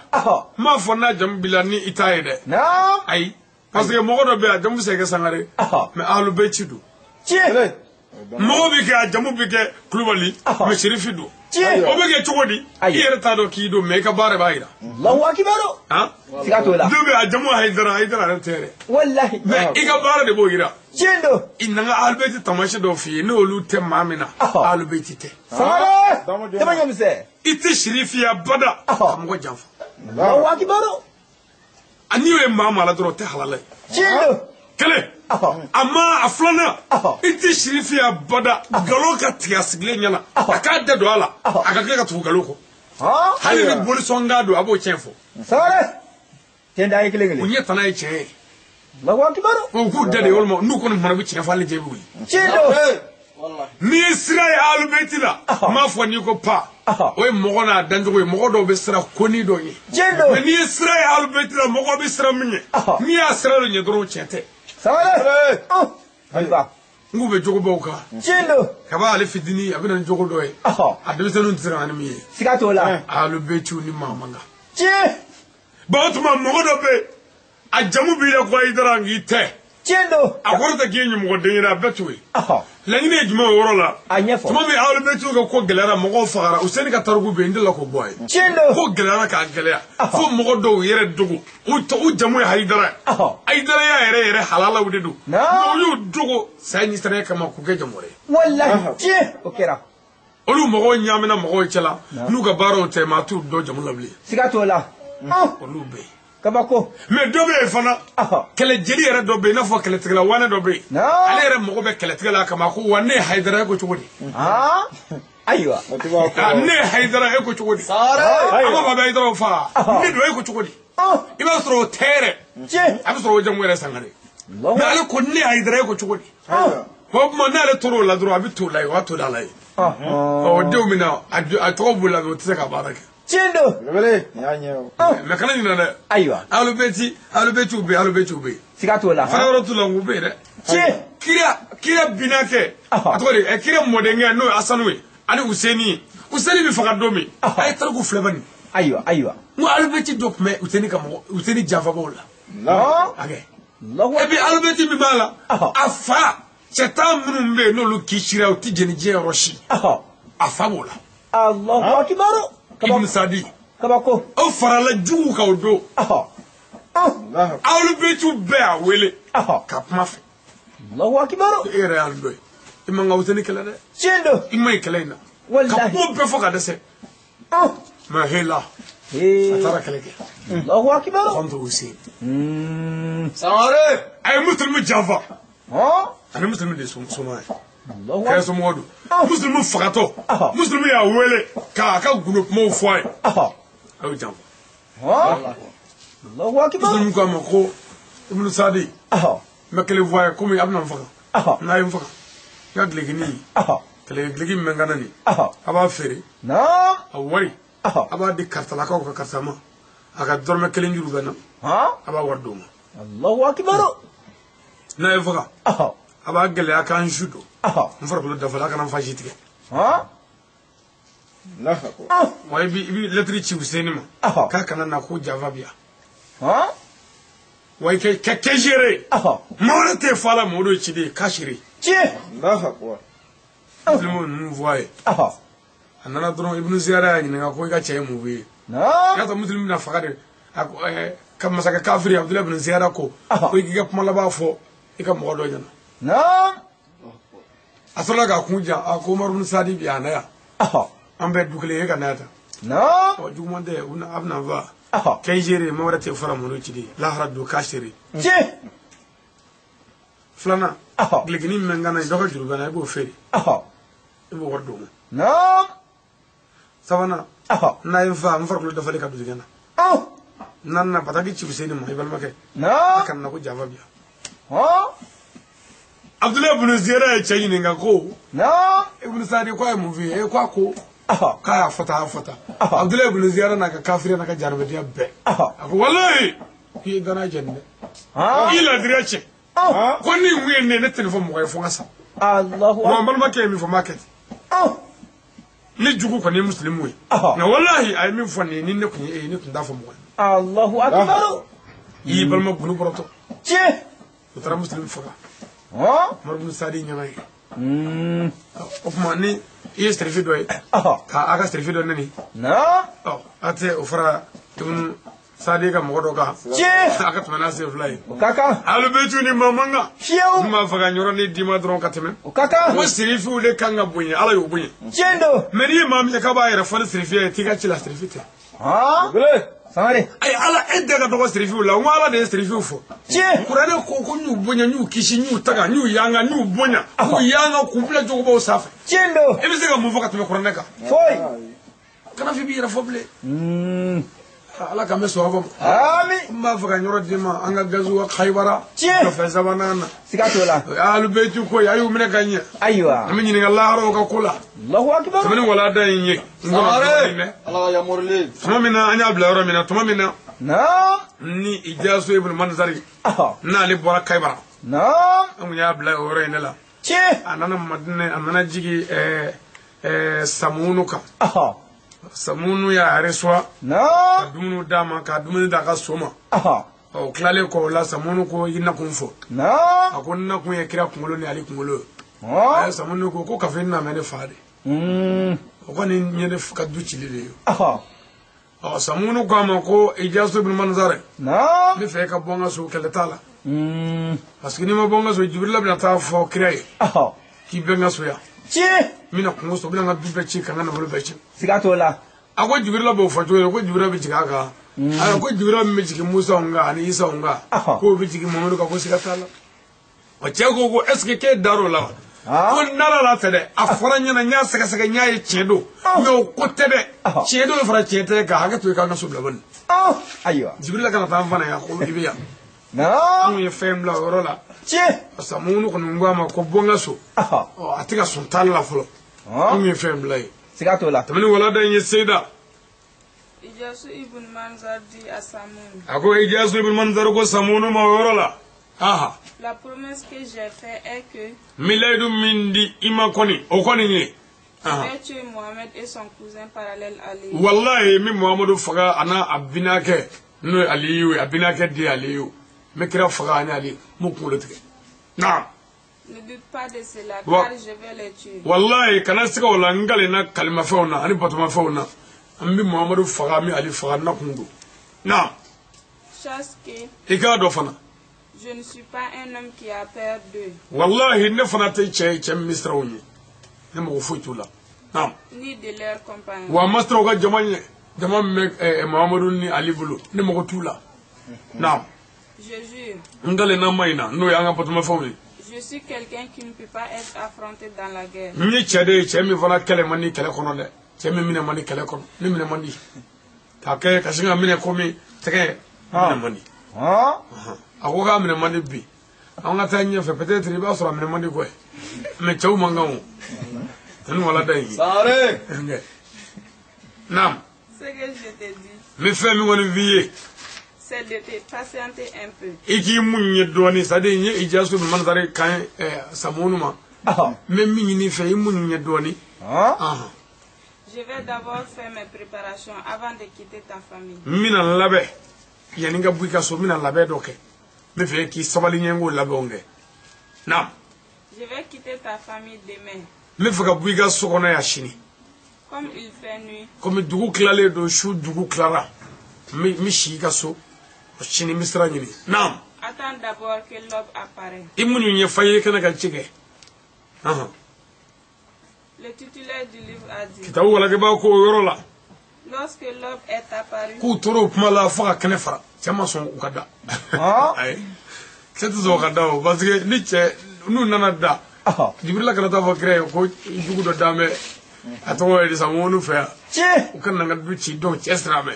S1: n m'a fɔ n'a jamu bila ni i t'a ye dɛ ayi parce que mɔgɔ dɔ bɛ yen a jamu bɛ se ka kɛ sangare mɛ ahlubɛti don mɔgɔ bɛ kɛ a jamu bɛ kɛ kulubali mɛ serifi don o bɛ kɛ cogo di i yɛrɛ t'a dɔn k'i don mɛ i ka baara b'a jira
S2: Allahu akbar siga t'o la
S1: dɔ bɛ a jamu ayidara yɛrɛ tɛ dɛ
S2: wallahi
S1: mɛ i ka baara de b'o jira
S2: tiɲɛ don
S1: i nana ahlubɛti tamasiyɛn dɔw f'i ye n'olu tɛ maa min na ahlubɛti tɛ
S2: sangare dama ɲɛmisɛn
S1: i tɛ serifiya bada ka mɔgɔ janfa
S2: Allahu akbar
S1: ani y'o ye maa maa la dɔrɔn o tɛ halala ye
S2: tiɲɛ don
S1: kelen amma a filanan i tɛ serifiya bada nkalon ka tigɛ a sigilen ɲɛna a k'a da don a la a ka tila ka tugu nkalon kɔ hali ni bolisɔnda don a b'o tiɲɛ fɔ
S2: sangare tiɲɛ da ye kelen
S1: o ɲɛ tana ye tiɲɛ ye
S2: Allahu akbar
S1: o k'u da de walima n'u kɔni fana bɛ tiɲɛ fɔ hali jɛ b'u ye
S2: tiɲɛ don
S1: n'i ye sira ye ahlubɛti la n m'a fɔ n'i ko pa o ye mɔgɔ n'a dancogo ye mɔgɔ dɔw bɛ sira koni dɔ ye
S2: tiɲɛ don
S1: mɛ n'i ye sira ye ahlubɛti la mɔgɔ bɛ sira min ye n'i y'a sira dɔ ɲɛ dɔrɔn tiɲɛ tɛ
S2: sangare ayiwa
S1: n k'u bɛ jogo baw kan
S2: tiɲɛ don
S1: kaba ale fitinin a bɛ na ni jogo dɔ ye a denmisɛnninw tɛ se ka na ni min ye
S2: siga t'o la
S1: ahlubɛtiw ni maa man kan
S2: tiɲɛ
S1: o tuma mɔgɔ dɔ bɛ a jamu b'i la ko ayidara nk'i tɛ
S2: tiɲɛ don
S1: a kɔrɔ tɛ k'i ye ɲɛmɔgɔden ye a bɛɛ t'o ye laɲini ye jumɛn o yɔrɔ la
S2: a ɲɛfɔ
S1: tuma min ahlubɛtiw ka ko gɛlɛyara mɔgɔw fagara Useni ka tariku bɛ yen n delila k'o bɔ a ye
S2: tiɲɛ don
S1: ko gɛlɛyara k'a gɛlɛya fo mɔgɔ dɔw yɛrɛ dogo u jamu ye ayidara ayidara y'a yɛrɛ halalaw de don u y'u dogo saya ɲɛsiranɲɛ kama k'u kɛ jamu wɛrɛ ye
S2: wallahi tiɲɛ o kɛra
S1: olu mɔgɔw ɲaamina mɔgɔw cɛla n'u ka baaraw tɛ maa t'u dɔn jamu la bilen
S2: siga t'o la
S1: olu bɛ yen
S2: kabako
S1: mɛ dɔ bɛ yen fana kɛlɛjeli yɛrɛ dɔ bɛ yen i n'a fɔ kɛlɛtigɛla wane dɔ bɛ yen ale yɛrɛ mago bɛ kɛlɛtigɛ la kama ko wa ne ye hayidara e ko cogo di
S2: ayiwa
S1: ne ye hayidara e ko cogo di a ma baba hayidara fa ne don e ko cogo di i b'a sɔrɔ o tɛ yɛrɛ a bɛ sɔrɔ o jamu yɛrɛ sangare mɛ ale ko ne ye hayidara e ko cogo di o tuma n'ale tora o la dɔrɔn a bɛ to la yen o b'a to la yen ɔ denw bɛ na a tɔgɔ b'o la mɛ o tɛ se ka baara kɛ
S2: tiɲɛ don
S1: mɛ kana ɲinɛ dɛ
S2: ayiwa
S1: ahlubɛtiw bɛ yen
S2: siga t'o la
S1: fara yɔrɔ t'u la n k'u bɛ yen dɛ
S2: tiɲɛ
S1: kira binakɛ a tɔgɔ de kira mɔdenkɛ n'o ye asanu ye ani Useni bɛ faga don min a ye tariku filɛ bani
S2: ayiwa
S1: n ko ahlubɛti dɔ tun bɛ Useni ka mɔgɔ Useni janfabaw la hakɛ et puis ahlubɛti min b'a la a fa cɛ tan minnu bɛ yen n'olu kisira u tɛ jeni diɲɛ yɔrɔ si a fa b'o la
S2: Allahu akbar
S1: Ibn Sadi
S2: kabako
S1: o farala jugu kan o don ahlubɛtiw bɛɛ y'a wele ka kuma fɛ
S2: Allahu akbar
S1: e yɛrɛ y'ale dɔ ye i man ka Useni kɛlɛ dɛ
S2: tiɲɛ don
S1: i ma ɲi kɛlɛ in na ka kuma bɛɛ fɔ ka dɛsɛ mɛ hela a taara kɛlɛ kɛ
S2: Allahu akbar
S1: contre Useni
S4: sangare
S1: a ye musulmi janfa ani musulmi de ye sɔnna ye kɛrɛ somɔgɔ don musulmi fagatɔ musulmi y'a wele k'a ka gundo kumaw fɔ a ye a y'o janfa
S2: Allahu akbar
S1: musulmi ko a ma ko Ibn Sadi n bɛ kelen fɔ a ye komi a bɛna n faga n'a ye n faga i ka gilekini gileki min bɛ n kana nin a b'a feere a wari a b'a di karisalakaw ka karisa ma a ka dɔrɔmɛ 1 juru bɛ n na a b'a wari d'o ma
S2: Allahu akbar
S1: n'a ye n faga a b'a gɛlɛya k'an su don n farikolo dafala a kana n fa si tigɛ wa i bɛ lɛtiri ci Useni ma k'a kana na ko janfa bi yan way ke géré mo te fala mo do ci de kashiri
S2: ci Allahu akbar
S1: muslimun voye anana dron ibn ziyara ni nga ko ga cey mu bi
S2: na
S1: ya to muslim na fakade kam masaka kafiri abdullah ibn ziyara ko ko gi gap mala ba fo ika mo do jana
S2: na
S1: asala ga kunja ko umar ibn sadi bi anaya ambe dukle ga nata
S2: na
S1: o jumande una abna va kay jere mo wara te fara mo no ci di la haradu kashiri
S2: ci
S1: flana glegini mengana doka juru bana go feri ibo wardo
S2: na
S1: savana na infa mfarko da fali ka du gena nanna patagi ci biseni mo ibal make
S2: na
S1: kan na ko java biya abdullah ibn ziyara ya chayi ne ngako
S2: na
S1: ibn sadi ko ay mu vi e kwa ko kaya fata abdullah ibn ziyara na ka kafiri na ka jarbe dia be ako wallahi ki dana jenne ila direche ko ni wi ne telefon mo ko ngasa
S2: Allahu
S1: akbar mo make mi fo market ni jugu ko ni muslim wi na wallahi ay mi fo ni ne ko ni tunda fo mo
S2: Allahu akbar
S1: yi bal ma bunu broto
S2: ci
S1: to tara muslim fo Marbu Sadi nyamai. Okuma ni iya strifi doy. Ka aga strifi doy nani.
S2: Na.
S1: Ate ofra tun Sadi ka mogodo ka.
S2: Che.
S1: Aga tmana se fly.
S2: Kaka.
S1: Alu betu ni mamanga.
S2: Chieu.
S1: Ma faga nyoro ni dima dron kateme.
S2: Kaka.
S1: Mo strifi ule kanga bunye ala yo bunye.
S2: Chendo.
S1: Meri mam ya ka ba ira fal strifi tika chila strifi te.
S2: Gule. Samare.
S1: Ay ala edde ka dogo strifi ula ngala de strifi fo.
S2: Che.
S1: Kurane ko nyu bonya nyu kishi nyu taga nyu yanga nyu bonya. Ku yanga kubla jogo bo safa.
S2: Chendo.
S1: E bisa ga mu foka tebe kurane ka.
S2: Foi.
S1: Kana fi bi ra foble. Ala ka me so abam.
S2: Ami.
S1: Ma foka nyoro dima anga gazu wa khaybara.
S2: Che.
S1: Ko fa zabanana.
S2: Sikatola.
S1: Alu betu ko yayu mine ganya.
S2: Aywa.
S1: Ami ni Allah ro ka kula.
S2: Allahu akbar.
S1: Tamani wala da yin
S4: Samare. Allah ya morle.
S1: Tumamina anya bla ro mina tumamina.
S2: Na.
S1: Ni ijasu ibn manzari. Na li bora khaybara.
S2: Na.
S1: Amu ya bla ore ne la.
S2: Che.
S1: Anana madne anana jigi samunu ka. Samunu ya reswa.
S2: Na.
S1: Dumunu dama ka dumunu da ka soma. O klale ko la samunu ko yina kunfo.
S2: Na.
S1: Akonna kun ye kira kungolo ni ali kungolo.
S2: Oh.
S1: Samunu ko ka fe na mene faade. O ko ni nyene fuka du chilile yo. O samunu ko ma ko ijasu ibn manzare.
S2: Na.
S1: Mi fe ka bonga so kele tala. Parce que ni ma bonga so jibril ibn ta fo kiraye. Ki benga so ya.
S2: Che.
S1: Mina kungo so bina du be chi kana na bolo be chi.
S2: Sikatola.
S1: Ako jibril bo fo to ko jibril be chiga ka. Ala ko jibril me chiki Musa nga ni Isa nga. Ko be chiki Muhammadu ka ko sikatala. O chego ko eske ke daro la. Ko nala la tede afaranya na nya saka saka nya ye chedo. Me ko tede. Chedo fara chete ka haga to ka na so blaban.
S2: Aywa.
S1: Jibril ka na tan fana ya ko ibiya.
S2: Na.
S1: Mu ye fem la orola.
S2: Che.
S1: Samunu ko ngwa ma ko bonga so. O atika sultan la folo. Mu ye fem la.
S2: Sikatola.
S1: Tamani wala da ye seida.
S3: Ijasu ibn Manzar dit à Samoun.
S1: Ako Ijasu ibn Manzar ko Samunu ma orola.
S3: La promesse que j'ai faite est que
S1: Milaidu mindi ima koni o koni ni.
S3: je vais tuer Mohamed et son cousin parallèle Ali.
S1: Wallahi mi Muhammadu faga ana abinake no Aliyu abinake di Aliyu. Me kira faga ani Ali mu kulo tike. Naam.
S3: Ne doute pas de cela car je vais les tuer.
S1: Wallahi kana sika wala ngale na kalima fauna ani batuma fauna. Ambi Muhammadu faga mi Ali faga na kundu. Naam.
S3: Chasse que
S1: Ika do fana.
S3: je ne suis pas un homme qui a peur d'eux.
S1: Wallahi ne fana tay che misra woni. Ne mo futula. Naam.
S3: Ni de leurs compagnons.
S1: Wa mastra ga jamanye jama me Muhammadu ni Ali bulu ne mo tula. Naam.
S3: Je jure.
S1: Ngale na maina no ya nga batuma fauna.
S3: Je suis quelqu'un qui ne peut pas être affronté dans la guerre.
S1: Ni chede chemi fana kele mani kele kono de. Chemi mine mani kele kono. Ni mine mani. Ka ke kasinga mine komi teke mine mani. Ako ga mine mani bi. Anga tanya fe peut-être il va sera mine mani ko. Me chaw mangawo. Tan wala dai.
S4: Sare.
S1: Nam.
S3: Ce que je te dis,
S1: Me fe mi woni viye.
S3: c'est de te patienter un peu.
S1: Iki munye doni sade nye Ijasu man dare kan Samunu ma. Me mi ni fe munye doni.
S3: Je vais d'abord faire mes préparations avant de quitter ta famille.
S1: Mina labe. Yani nga buika so mina labe doke. me fait qui sabali nyengo la bonge nam
S3: Je vais quitter ta famille demain.
S1: me fait ka buiga sokona ya shini
S3: Comme il fait nuit,
S1: comme dugu klale do shu dugu klara mi shi ka so shini misra nyini nam
S3: attends d'abord que l'aube apparaît.
S1: imunu nye faye kana ka chike
S3: Le titulaire du livre a dit,
S1: kitabu wala ke ba ko yorola
S3: lorsque l'aube est apparue,
S1: ku toro kuma la fa kana fara chama son ukada ay c'est zo kada o parce que ni che nu nana da jibril kana ta fa kre ko dugu do dame ato e sa wonu fe o kan nga du ci do ci estrame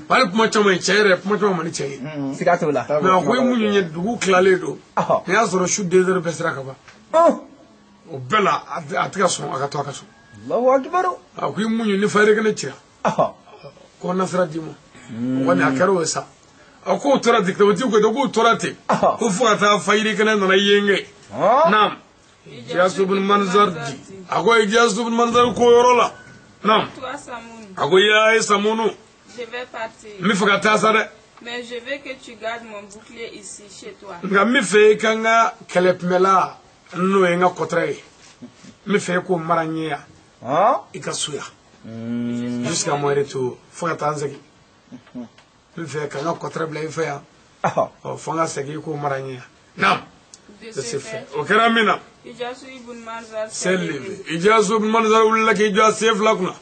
S1: bal kuma chama chere kuma chama ni che
S2: Sikatola.
S1: na ko mu nye dugu klale do ne azoro shu 2 heures besra ka ba o bela atika son aka to aka so
S2: Allahu akbar.
S1: ko mu nye ni fare kana ci ko nasra dimo wani akaro sa ako tora dikta wati ko do ko tora te ko fuka ta fayri kana na yenge nam Ijasu bin Manzar ji ako Ijasu bin Manzar ko yorola nam
S3: toi Samoun,
S1: ako ya Samunu
S3: je vais partir.
S1: mi fuka ta sare
S3: Mais je veux que tu gardes mon bouclier ici, chez toi.
S1: nga mi fe kanga kelepmela no nga kotre mi fe ko maranya ikasuya jusqu'à mon retour fuka ta nzagi mi fe kanga kotre bla ife ya o fanga segi ko maranya nam
S3: De
S1: c'est
S3: ce
S1: fait
S3: fait,
S1: o keramina
S3: Ijasu ibn Manzar s'est
S1: selli
S3: levé.
S1: Ijasu bin Manzar ulla ke Ijasu sef lakuna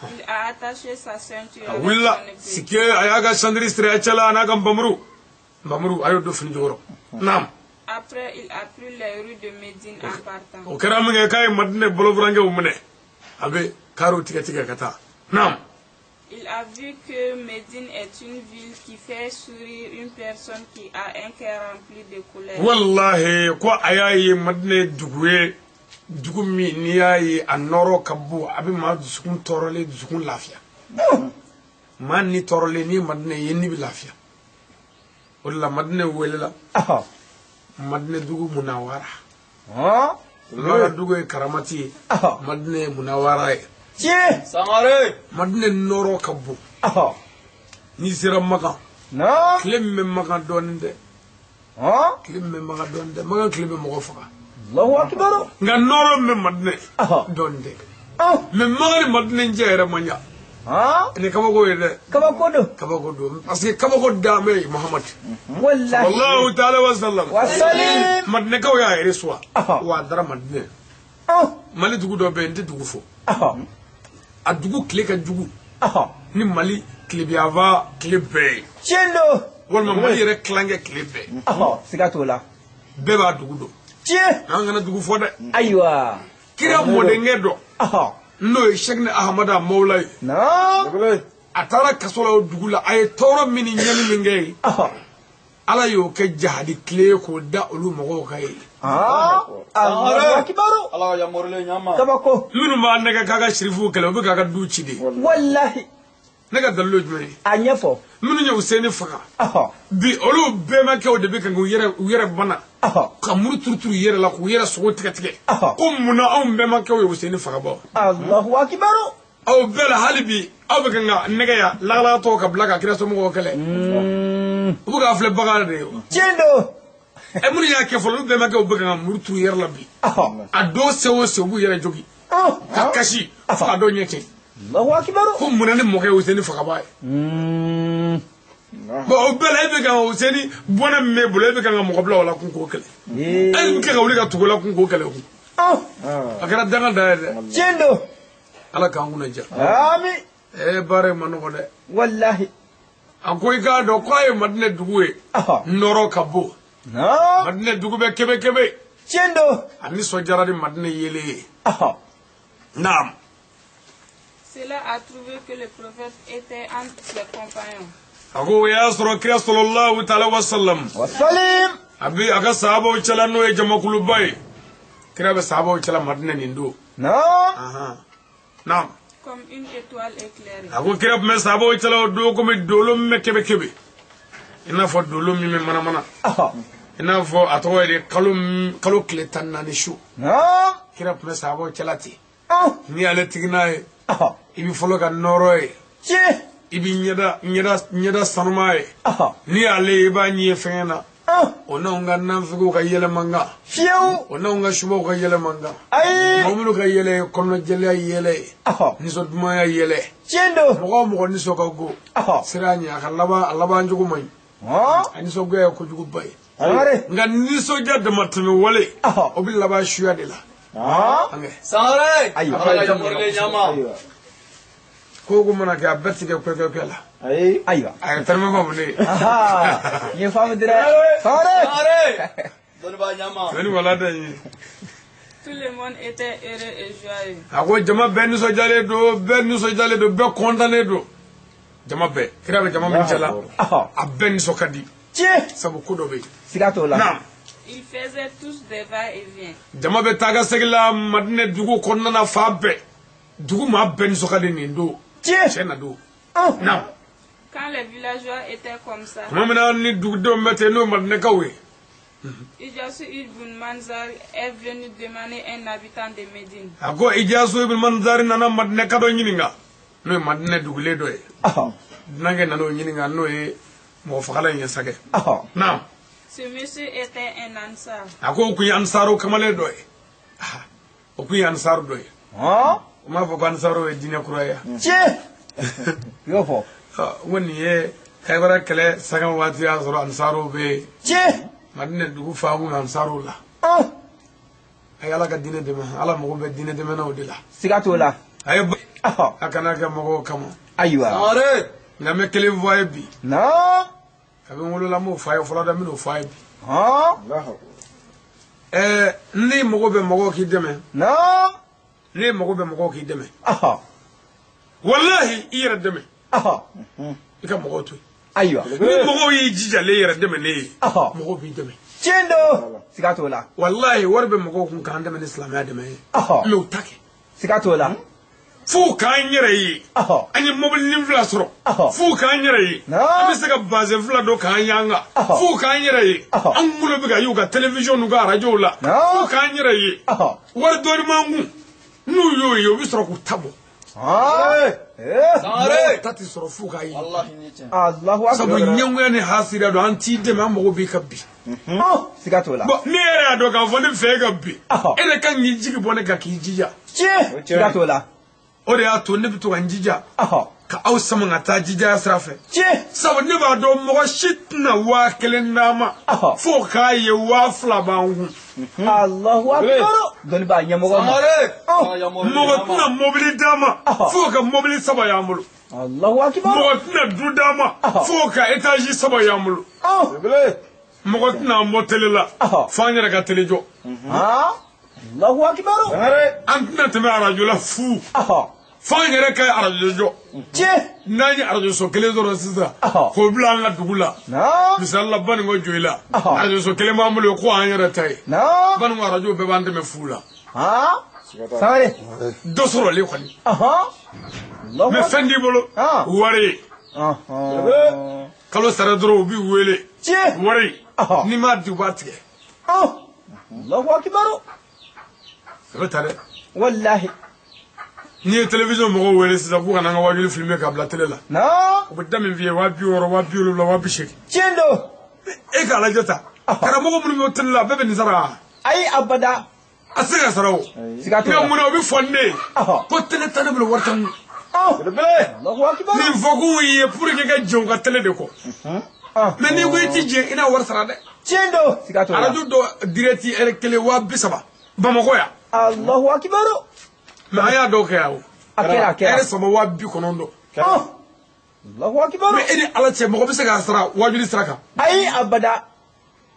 S3: Il a attaché sa ceinture avec
S1: willa
S3: son épée.
S1: sike ayaga sandristre achala anaga bamru ayo do fini joro nam
S3: Après, il a pris les rues de Médine en partant.
S1: o keramina kay madne bolovrange umne abe karo tika kata nam
S3: Il a vu que Médine est une ville qui fait sourire une personne qui a un cœur rempli de colère.
S1: wallahi ko ayayi madne dugu mi ni yayi anoro kabu abi ma dusukun torole dusukun lafiya man ni torole ni madne yenni bi lafiya walla madne welela madne dugu munawara Mara dugu karamati madne munawara
S4: Sangare.
S1: madne noro kabu ni sira makan klemme makan donde klemme makan donde makan klemme mo faka
S2: Allahu akbar.
S1: nga noro me madne donde me mari madne jere manya ne kabako yede kabako do parce que kabako dame Muhammad
S2: Wallahi.
S1: sallallahu ta'ala wa sallam
S2: Wasalim.
S1: madne kaw ya reswa wa dara madne mali dugu do be ndi dugu fo a dugu kile ka dugu ni mali kile bi ava kile be
S2: Chendo.
S1: walma mali yere klange kile be
S2: Sikatola.
S1: be ba dugu do an gana dugu fo de
S2: Aywa.
S1: kira modenge do no shekne ahmada maulay atara kasola dugu la ay toro mini nyami mingay ala yo ke jahadi kile ko da olu mogo kay
S2: Allahu akbar.
S4: Allah ya morle nyama.
S2: Kabako.
S1: minu ma nega kaga shirifu kale be kaga du ci de
S2: Wallahi.
S1: nega dallo jumay
S2: Anyefo.
S1: minu nyaw seni faka bi olu be ma kaw de be kan yere bana kamuru turturu yere la ko yere sogo tigatiga ko muna on be ma kaw yo seni faka ba
S2: Allahu akbar.
S1: aw bela halibi aw be kan nega ya lagala to ka blaga kira so mo kale bu ga afle bagal de
S2: Chendo.
S1: e munu ya ke folo be ma kaw be kan muru turturu yere la bi a do sewo sewo yere jogi ka kashi fa do nyeke
S2: Allahu akbar.
S1: ko muna ne mo kaw seni faka ba bo o bela be kan o seni bona me bolo be kan mo bla wala kun ko kale ay ke ga wuli ka tugola kun ko kale ko akara danga da
S2: Chendo.
S1: ala ka nguna ja
S2: Amin.
S1: e bare manu ko de
S2: Wallahi.
S1: akoy ga do ko ay madne duguwe noro kabo madne dugube kebe
S2: Chendo.
S1: ani so jaradi madne yele naam
S3: Cela a trouvé que le prophète était entre ses compagnons.
S1: ako ya sura kira sallallahu ta'ala wa sallam
S2: Wasalim.
S1: abi aga sahaba chala no e jamakulu bay kira be sahaba chala madne nindo naam
S3: Comme une étoile éclairée.
S1: ako kira me sahaba chala do ko me dolo me kebe ina fo dolo mi me mana ina fo atoy de kalo kletan na ni shu kira me sahaba chala ti ni ale tignae ibi folo ka noro e ibi nyeda sanuma e ni ale ba nyi fena ona unga nanfigo ka yele manga
S2: fiu
S1: ona unga shubo ka yele manga
S2: ai
S1: momulu ka yele kono jele yele ni so duma ya yele
S2: chendo
S1: mo ni so ka go siranya ka laba njugu mai ani so go ya ko jugu bay
S2: sangare
S1: nga ni so jadda matme wale obil laba shuya de la
S4: sangare
S2: ayo
S4: ala morle nyama
S1: ko go mana ka betti ke ko la
S2: ayo
S1: ay tarma ba mune
S2: ye femme dire sangare
S4: don ba nyama
S1: ni wala dañi
S3: Tout le monde était heureux et joyeux.
S1: ako jama ben so jale do be condamné do jama be kira be jama min chala a ben so kadi sabu kudo be
S2: sigato la
S1: nam
S3: Ils faisaient tous des va-et-vient.
S1: jama be taga segla madine dugu konnana fa be dugu ma ben so kadi ni do chena do nam
S3: Quand les villageois étaient comme ça,
S1: mamana ni dugu do mete no madine kawe
S3: Idjasu ibn Manzar est venu demander un habitant de Médine.
S1: ako Idjasu ibn Manzar nana madine kado nyininga no madine dugu le do e nange nano nyininga no e mo fakala yin sage nam
S3: Ce monsieur était un Ansar.
S1: ako ku ansaro kamale do e o ku ansaro do e ma fo ansaro e dine kuraya
S2: yo fo
S1: woni e kaybara kale saga wati azro ansaro be madine dugu faamu ansaro la ay ala ka dine de ma ala mo be dine de na odila
S2: sigato la
S1: ay akana ka mo kamo
S2: aywa
S4: sangare
S1: na me kele voye bi
S2: na
S1: kabe ngolo la mo fayo fola da mi no fayo bi ni mo be mo ki deme
S2: na
S1: ni mo be mo ki deme wallahi ira deme ika mo to
S2: aywa
S1: ni mo yi jija le ira deme ne mo bi deme
S2: chendo sigato la
S1: wallahi warbe mo kun kan deme islam ya deme lo take
S2: sigato la
S1: fu kan yere yi anyi mobile ni vla soro fu kan yere yi ami sega base vla do kan yanga fu kan yere yi an mulo biga yuga television ga radio la fu kan yere yi war do ni mangu nu yo bi soro ku tabo
S4: sangare
S1: tati soro fu ka yi
S4: wallahi ni ce
S2: Allahu akbar
S1: sabu nyangwe ni hasira do anti de ma mo bi kabbi
S2: sigato la
S1: bo ne era do ga foni fe kabbi ene kan yi jigi bone ka ki jija
S2: sigato la
S1: o de ya to ne bitu kan jija ka aw sama ngata jija srafe sabu ne ba do mo shitna wa kelen nama fo ka ye wa fla bangu
S2: Allahu akbar don ba nyamo go
S4: sangare ala morle
S1: mo tuna mobili dama fo ka mobili saba ya mulu
S2: Allahu akbar
S1: mo tuna du dama fo ka etage saba ya mulu mo tuna motele la fanya ka telejo
S2: Allahu akbar
S1: antna teme arajula fu fanya ka arajo nani arajo so kele do rasida ko blanga dugula misalla ban ngo joila arajo so kele mamulo ko anyara tay ban ngo arajo be bande me fula
S2: sangare
S1: do soro le khani me fendi bolo wari kalo sara dro bi wele wari ni ma du batike
S2: Allahu akbar
S1: retare
S2: wallahi
S1: ni television mo wele sida ko kana nga wajuli filmer ka bla tele la ko dami vie wa bioro la wa bisheki
S2: chendo
S1: e ka la jota kara mo mo mo tella bebe ni sara
S2: ay abada
S1: asiga sarawo
S2: sigato
S1: ni mo no bi fonne ko tele tane blo wartan
S2: Allahu akbar
S1: ni fogu yi pour que ga jonga tele de ko mais ni ko ti je ina war sara de
S2: chendo sigato
S1: radio do direti elekele wa bisaba bamako ya
S2: Allahu akbar
S1: ma aya do ka yawo
S2: akera
S1: ere sama wa bi konondo
S2: Allahu akbar
S1: mais edi ala che mo bi se ga sara wajuli saraka
S2: ay abada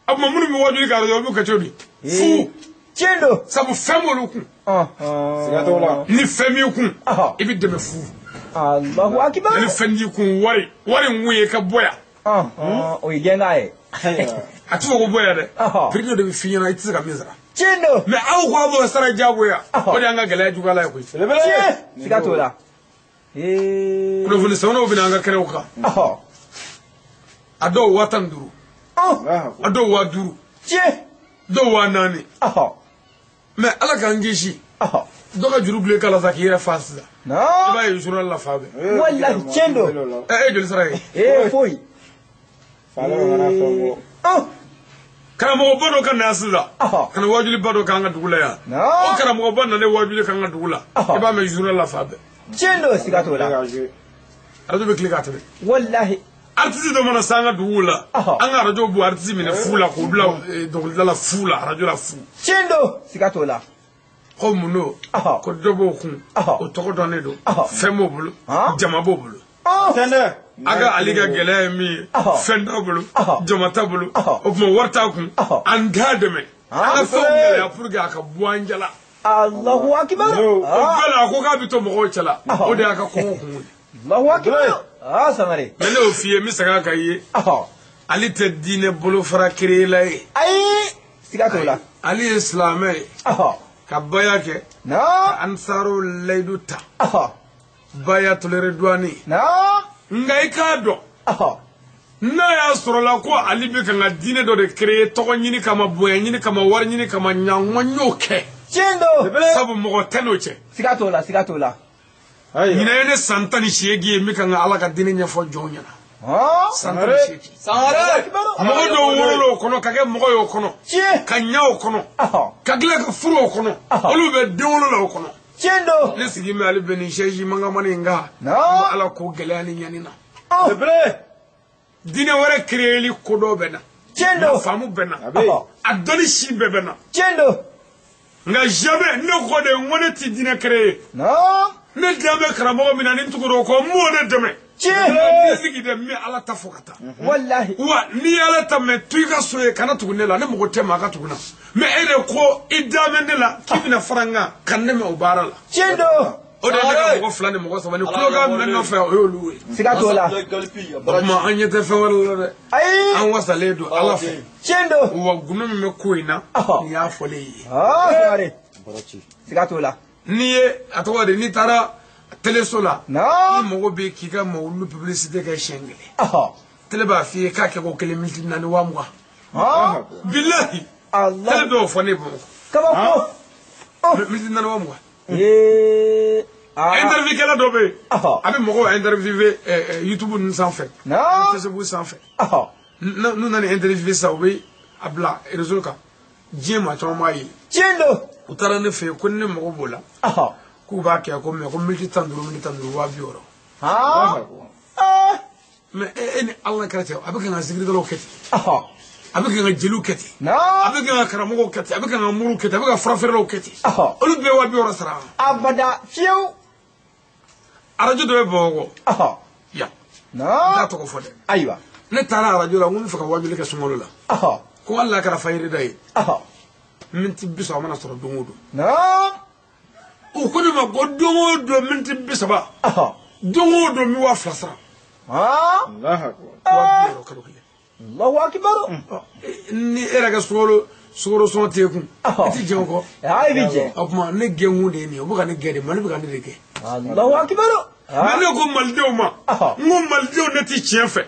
S1: amma mun mi wajuli ka radio ka chodi fu
S2: chendo
S1: sabu femolu ku
S2: sigato la
S1: ni femi ku ibi de me fu
S2: Allahu akbar
S1: ni fendi ku wari nwe ka boya
S2: o igenga e
S1: atu ko boya de period de fi na itse ka mizra
S2: chendo
S1: mais aw ko abo sara jaboya o de anga gala juga la ko
S2: sigato la
S1: no vuni sono bina anga kere uka ado watan duru ado wa duru do wa nani mais ala kan gishi do ka juru ble kala zakira fasda ba yi journal la fabe
S2: wallahi chendo
S1: joli sara
S2: foi
S5: fala ngana fongo
S1: karamɔgɔ ba dɔ ka na sisan kana wajuli ba dɔ k'an ka dugu la yan o karamɔgɔ ba nana wajuli k'an ka dugu la i b'a mɛn journal la fa bɛɛ
S2: tiɲɛ don siga t'o la
S1: radio bɛ tile k'a tɛmɛ
S2: wallahi
S1: artiste dɔ mana s'an ka dugu la an ka radio b'o artiste minɛ fu la k'o bila dɔnkilida la fu la radio la fu
S2: tiɲɛ don siga t'o la
S1: ko mun don ko dɔ b'o kun o tɔgɔ dɔnnen don fɛn b'o bolo jama b'o bolo a ka ale ka gɛlɛya ye min ye fɛn t'a bolo jama t'a bolo o tuma wari t'a kun an t'a dɛmɛ an ka fɛnw gɛlɛya pour que a ka bɔ an jala
S2: Allahu akbar
S1: o bɛɛ la a ko k'a bɛ to mɔgɔw cɛla o de y'a ka kɔngɔ kun ye
S2: Allahu akbar Sangare
S1: mais ne y'o f'i ye n bɛ segin a kan i ye ale tɛ diinɛ bolofara créer ye
S2: ayi siga t'o la
S1: ale ye silamɛ ye ka baya kɛ ka ansaru layidu ta bayatul ridwani nka i k'a dɔn n'a y'a sɔrɔla ko ale bɛ ka n ka diinɛ dɔ de créer tɔgɔ ɲini kama bonya ɲini kama wari ɲini kama ɲangon y'o kɛ
S2: tiɲɛ don
S1: sabu mɔgɔ tɛ n'o cɛ
S2: siga t'o la siga t'o la
S1: ɲinɛ ye ne san 18 ye n bɛ ka n ka ala ka diinɛ ɲɛfɔ jɔnw ɲɛna san 18 mɔgɔ dɔw wolola o kɔnɔ ka kɛ mɔgɔ ye o kɔnɔ ka ɲɛ o kɔnɔ ka tila ka furu o kɔnɔ olu bɛ den wolola o kɔnɔ
S2: tiɲɛ don
S1: ne sigi bɛ ale bɛ nin sɛji mangamani in kan n ko ala k'o gɛlɛya ni ɲani na diinɛ wɛrɛ créeli ko dɔw bɛ na
S2: tiɲɛ don
S1: faamu bɛ na a dɔnni si bɛɛ bɛ na
S2: tiɲɛ don
S1: nka jamais ne ko de n ko ne tɛ diinɛ créer ne dan bɛ karamɔgɔ min na ni n tugura o kɔ n b'o de dɛmɛ ne sigi dɛ n bɛ ala ta fɔ ka taa
S2: wallahi
S1: wa n'i ye ala ta mɛ to i ka so ye kana tugu ne la ne mago tɛ maa ka tugu na mais e de ko i da bɛ ne la k'i bɛna fara n kan ka ne mɛn o baara la
S2: tiɲɛ don
S1: o de ye ne ka mɔgɔ 2 ni mɔgɔ 3 ni kulokan minɛ nɔfɛ o y'olu ye
S2: siga t'o la
S1: o tuma an ɲɛ tɛ fɛn wɛrɛ la dɛ an wasalen don ala fɛ
S2: tiɲɛ don
S1: wa gundo min bɛ ko in na nin y'a fɔlen ye
S2: Sangare siga t'o la
S1: n'i ye a tɔgɔ de n'i taara téléso la ni mɔgɔ bɛ k'i ka mawulu publicité kɛ siɲɛ 1 télé b'a f'i ye k'a kɛ ko 1 minute 4 wa 20 bilahi télé dɔw fɔ ne bamakɔ
S2: kabako
S1: minute 4 wa 20 interview kɛla dɔ bɛ yen a bɛ mɔgɔw interviewé YouTube ninnu sanfɛ Facebook sanfɛ n'u nana interview sisan u bɛ a bila réseau kan diɲɛ maa caman b'a ye
S2: tiɲɛ don
S1: u taara ne fɛ yen ko ni ne mago b'o la k'u b'a kɛ ko mɛ ko minute 15 minute 15 wa 60 mais e ni ala kɛra cɛ a bɛ ka n ka zikiridalaw kɛ ten a bɛ ka n ka jeliw kɛ ten a bɛ ka n ka karamɔgɔw kɛ ten a bɛ ka n ka muru kɛ ten a bɛ ka furafeerelaw kɛ ten olu bɛɛ wa 60 sara
S2: abada fiyewu
S1: arajo dɔ bɛ bamakɔ yan n t'a tɔgɔ fɔ dɛ
S2: ayiwa
S1: ne taara arajo la n ko n bɛ fɛ ka wajuli kɛ sunkalo la ko hali n'a kɛra fayiri da ye miniti 30 a mana sɔrɔ don o don u ko ne ma ko don o don miniti 30 don o don mi wa 2 sara
S2: Allahu akbar
S1: ni e yɛrɛ ka sukaro sɔn t'e kun i ti jɛn o kɔ
S2: i bɛ jɛn
S1: o tuma ne gɛnkun de ye nin ye o bɛ ka ne gɛn de Mali bɛ ka ne de gɛn
S2: Allahu akbar
S1: mais ne ko malidenw ma n ko malidenw ne ti tiɲɛ fɛ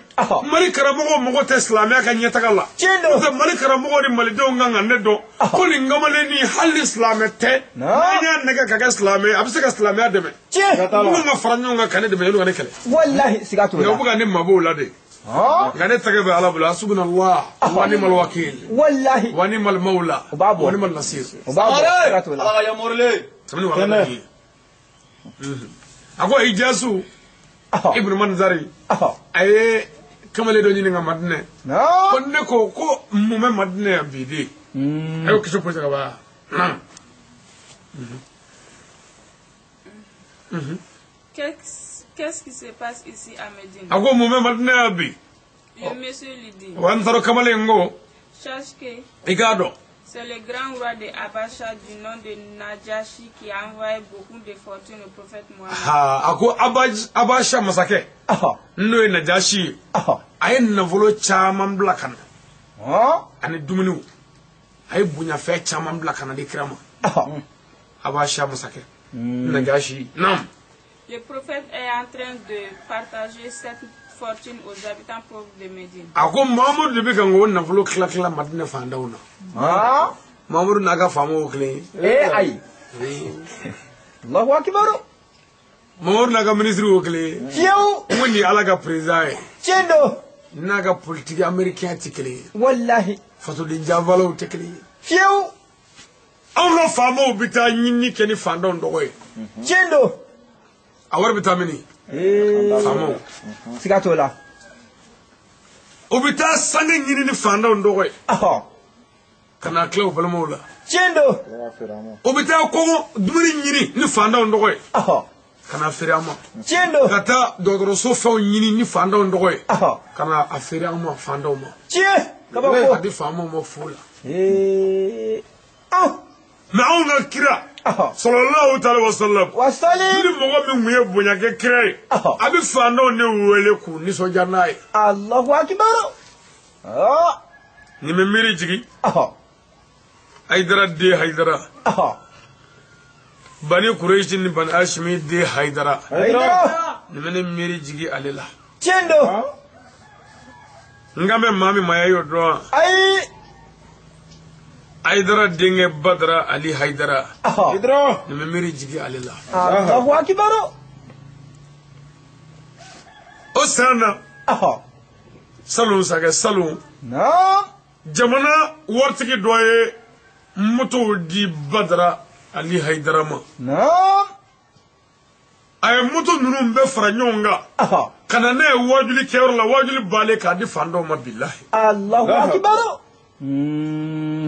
S1: Mali karamɔgɔw mago tɛ silamɛya ka ɲɛtaga la n'o tɛ Mali karamɔgɔw ni malidenw kan ka ne dɔn ko nin kamalen nin hali ni silamɛ tɛ n'an y'a nɛgɛ ka kɛ silamɛ a bɛ se ka silamɛya dɛmɛ minnu ma fara ɲɔgɔn kan ka ne dɛmɛ yanni ka ne kɛlɛ
S2: wallahi siga t'o la
S1: nka u bɛ ka ne mabɔw la de nka ne tɛgɛ bɛ ala bolo hasbunallah wa ni'mal wakil
S2: wallahi
S1: wa ni'mal mawla wa ni'mal nasir
S2: o b'a bɔ siga t'o la
S4: ala ya morle
S1: sabuni wala ni a ko Ijasu Ibn Manzari a ye kamalen dɔ ɲini ka Madinɛ ko ne ko mun bɛ Madinɛ yan bi de a y'o kisi pɔsɛ ka ban
S3: Qu'est-ce qui se passe ici à Médine?
S1: a ko mun bɛ Madinɛ yan bi
S3: Le monsieur lui dit,
S1: wa n taara kamalen ko
S3: sache que
S1: i k'a dɔn
S3: c'est le grand roi de Abacha du nom de Najashi qui a envoyé beaucoup de fortune au prophète Mohammed.
S1: a ko Abasha masakɛ n'o ye Najashi ye a ye nafolo caman bila ka na ani dumuniw a ye bonyafɛn caman bila ka na di kira ma Abasha masakɛ Najashi naam.
S3: Le prophète est en train de partager cette fortune aux habitants pauvres de Médine.
S1: a ko Mahamadu de bɛ ka n ko nafolo tila Madinɛ fantanw na Mahamadu n'a ka faamaw kelen ye
S2: ayi Allahu akbar
S1: Mahamadu n'a ka minisiri o kelen ye
S2: fiyewu
S1: n ko nin ye ala ka président ye
S2: tiɲɛ don
S1: n'a ka politique américain tɛ kelen ye
S2: wallahi
S1: fato de javalo tekli
S2: Fiu.
S1: awlo famo bita nyinni keni fanda ndogoy
S2: Chendo.
S1: awar bita mini famo
S2: Sigatola.
S1: obita sange nyinni ni fanda ndogoy
S2: Aha.
S1: kana klew balmola
S2: Chendo.
S1: obita ko dumuri nyini ni fanda ndogoy
S2: Aha.
S1: kana firama
S2: Chendo.
S1: kata dodoro so faw nyini ni fanda ndogoy
S2: Aha.
S1: kana afirama fanda mo
S2: Chie. Kabako.
S1: adi famo mo fula
S2: Ah.
S1: mauna kira
S2: Aha.
S1: sallallahu ta'ala wa sallam
S2: Wasali.
S1: ni mogo mi muye bonya ke kire abi fanda ne wele ku ni so janai
S2: Allahu akbar. Ah.
S1: ni me miri jigi
S2: Aha.
S1: haidara de haidara
S2: Aha.
S1: bani quraish ni ban ashmi de haidara
S2: Haidara.
S1: ni me miri jigi alila
S2: Chendo.
S1: ngame mami mayayo do
S2: Ai.
S1: haidara dinge badra ali haidara
S2: Aha.
S1: ni me miri jigi alila
S2: Allahu akbar.
S1: o sana
S2: Aha.
S1: salon saga salon
S2: Naam.
S1: jamana wartigi doye muto di badra ali haidara ma
S2: Naam.
S1: ay muto nunu be fara nyonga
S2: Aha.
S1: kana ne wajuli kewro la wajuli bale ka di fando ma billahi
S2: Allahu akbar.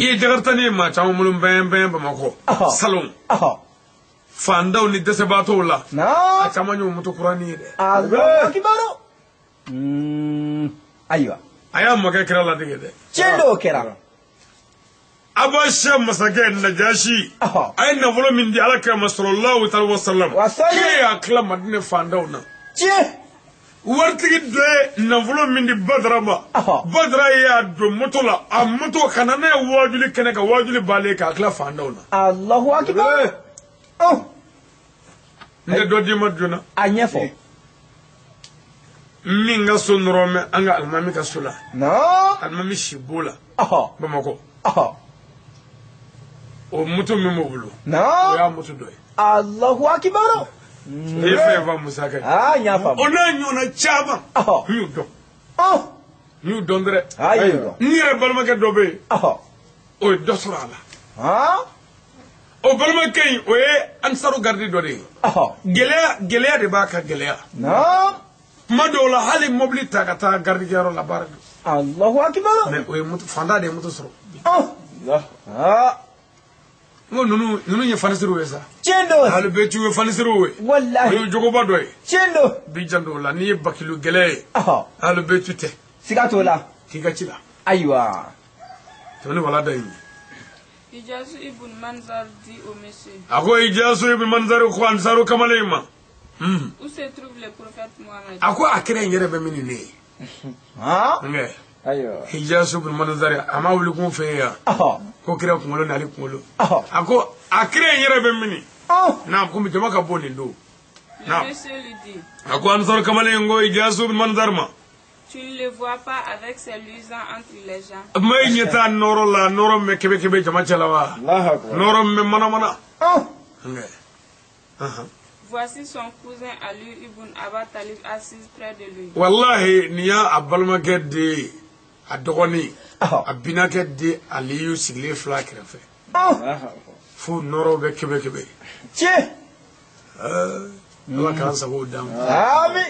S1: i jagartani ma chamu mulum ben bamako salon
S2: Aha.
S1: fando ni dese bato la
S2: Naam.
S1: a chama nyu muto qurani de
S2: Allahu akbar. Aywa.
S1: aya maga kira la dige de
S2: Chendo kera.
S1: abasha masake najashi
S2: Aha.
S1: ay na volo min di alaka sallallahu ta'ala wa sallam
S2: Wasali.
S1: ya kala madine fando na
S2: Chie.
S1: wartigi de na volo min di badra ma
S2: Aha.
S1: badra ya do muto la a muto kana ne wajuli kene ka wajuli bale ka kala fando na
S2: Allahu akbar. Oh.
S1: nde do di maduna
S2: Anyefo.
S1: minga sonrome anga almami ka sula
S2: Naam.
S1: almami shibola
S2: Aha.
S1: bamako
S2: Aha.
S1: o muto memo bulu o
S2: Naam.
S1: ya muto doy
S2: Allahu akbar.
S1: e fe va musaka
S2: Ah, nyafa.
S1: ona nyona chama
S2: Aha.
S1: yu do
S2: Oh.
S1: yu dondre
S2: Aywa.
S1: ni re balma ke dobe
S2: Aha.
S1: o dosra la
S2: Ha?
S1: o balma kay o e ansaru gardi do de
S2: Aha.
S1: gelea de baka gelea
S2: Naam.
S1: madola hali mobli takata gardi garo la barado
S2: Allahu akbar.
S1: mais o e muto fanda de muto soro
S2: Oh. Ah.
S1: ngo nunu ye fanisiru we sa
S2: Chendo.
S1: halu be tuwe fanisiru we
S2: Wallahi.
S1: yo jogo ba doy
S2: Chendo.
S1: bi jando la ni bakilu gele
S2: Aha.
S1: halu be tute
S2: Sigatola.
S1: kiga chila
S2: Aywa.
S1: to ni wala day
S3: Ijazu ibn Manzar dit au monsieur:
S1: ako ijasu ibn manzar ko ansaru kamalema
S3: Où se trouve le prophète Mohammed?
S1: ako akire ngere be minine
S2: Ha?
S1: nge
S2: Aywa.
S1: ijasu ibn manzar ama wuli kun fe ya
S2: Aha.
S1: ko kire ko ngolo nali ngolo
S2: Aha.
S1: ako akire ngere be mini
S2: Oh.
S1: na ko mi jama ka boni do
S3: Le
S1: Non.
S3: monsieur lui dit:
S1: ako ansaru kamalema ijasu ibn manzar ma
S3: Tu ne le vois pas avec ses luisants entre les gens.
S1: may nyeta noro la noro me kebe jama chalawa noro me mana
S2: Oh.
S1: nge aha
S3: Voici son cousin Ali ibn Abba Talib assis près de lui.
S1: wallahi niya abalma gedde adogoni
S2: Aha.
S1: abina gedde aliyu sigle fla krefe
S2: Oh.
S1: fu noro be kebe
S2: Chie.
S1: ala kan sabo dam
S2: Ami.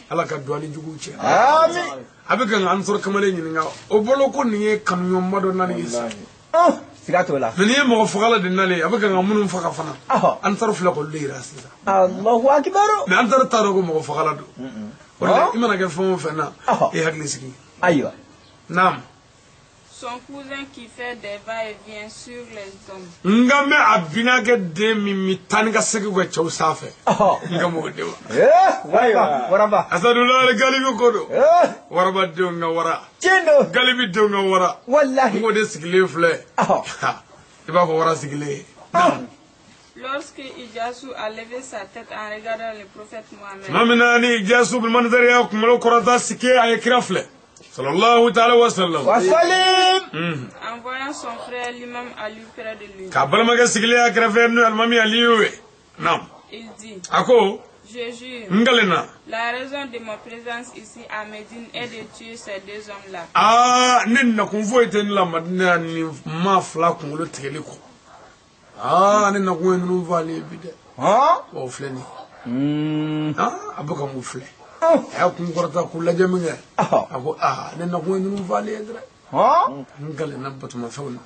S1: ala ka duani jugu che
S2: Ami.
S1: abika an sor kamale ni nga o bolo ko ni kan yo mado nan yisa
S2: Oh. Sigatola.
S1: ni mo fagala din nale abika nga munum faga fana
S2: Aha.
S1: an sor fla ko leira sisa
S2: Allahu akbar.
S1: me an tar taro ko mo fagala do wala imana ke fo fena
S2: Aha.
S1: e hagli sigi
S2: Aywa.
S1: nam
S3: Son cousin qui fait des va-et-vient sur les hommes.
S1: ngame abina gedde mi tan ga segi go chaw safe
S2: Aha.
S1: ngamo de
S2: Waraba.
S1: asadullah galibi ko do
S2: Eh.
S1: waraba de nga wara
S2: Chendo.
S1: galibi de nga wara
S2: Wallahi.
S1: ngo de sigle fle
S2: Aha.
S1: iba ko wara sigle
S3: Lorsque Ijasu a levé sa tête en regardant le prophète Mohammed,
S1: mamina ni jasu bil manzar ya kumalo korata sike ay krafle sallallahu ta'ala wa sallam
S2: Wasalim.
S3: en voyant son frère l'imam Ali près de lui,
S1: ka balma ga sigle ya krafe no almami aliyu nam
S3: il dit:
S1: ako
S3: Je jure.
S1: Ngalena.
S3: La raison de ma présence ici à Médine est de tuer ces deux hommes-là.
S1: Ah, nena kunfo iten la madina ni ma fla kungolo tigele ko. Ah, nena kun nu vale bide. O fleni. Abuka mu fle. Ya kun korta kula jaminga. Ako nena kun nu vale dre. Ngalena batuma fawna.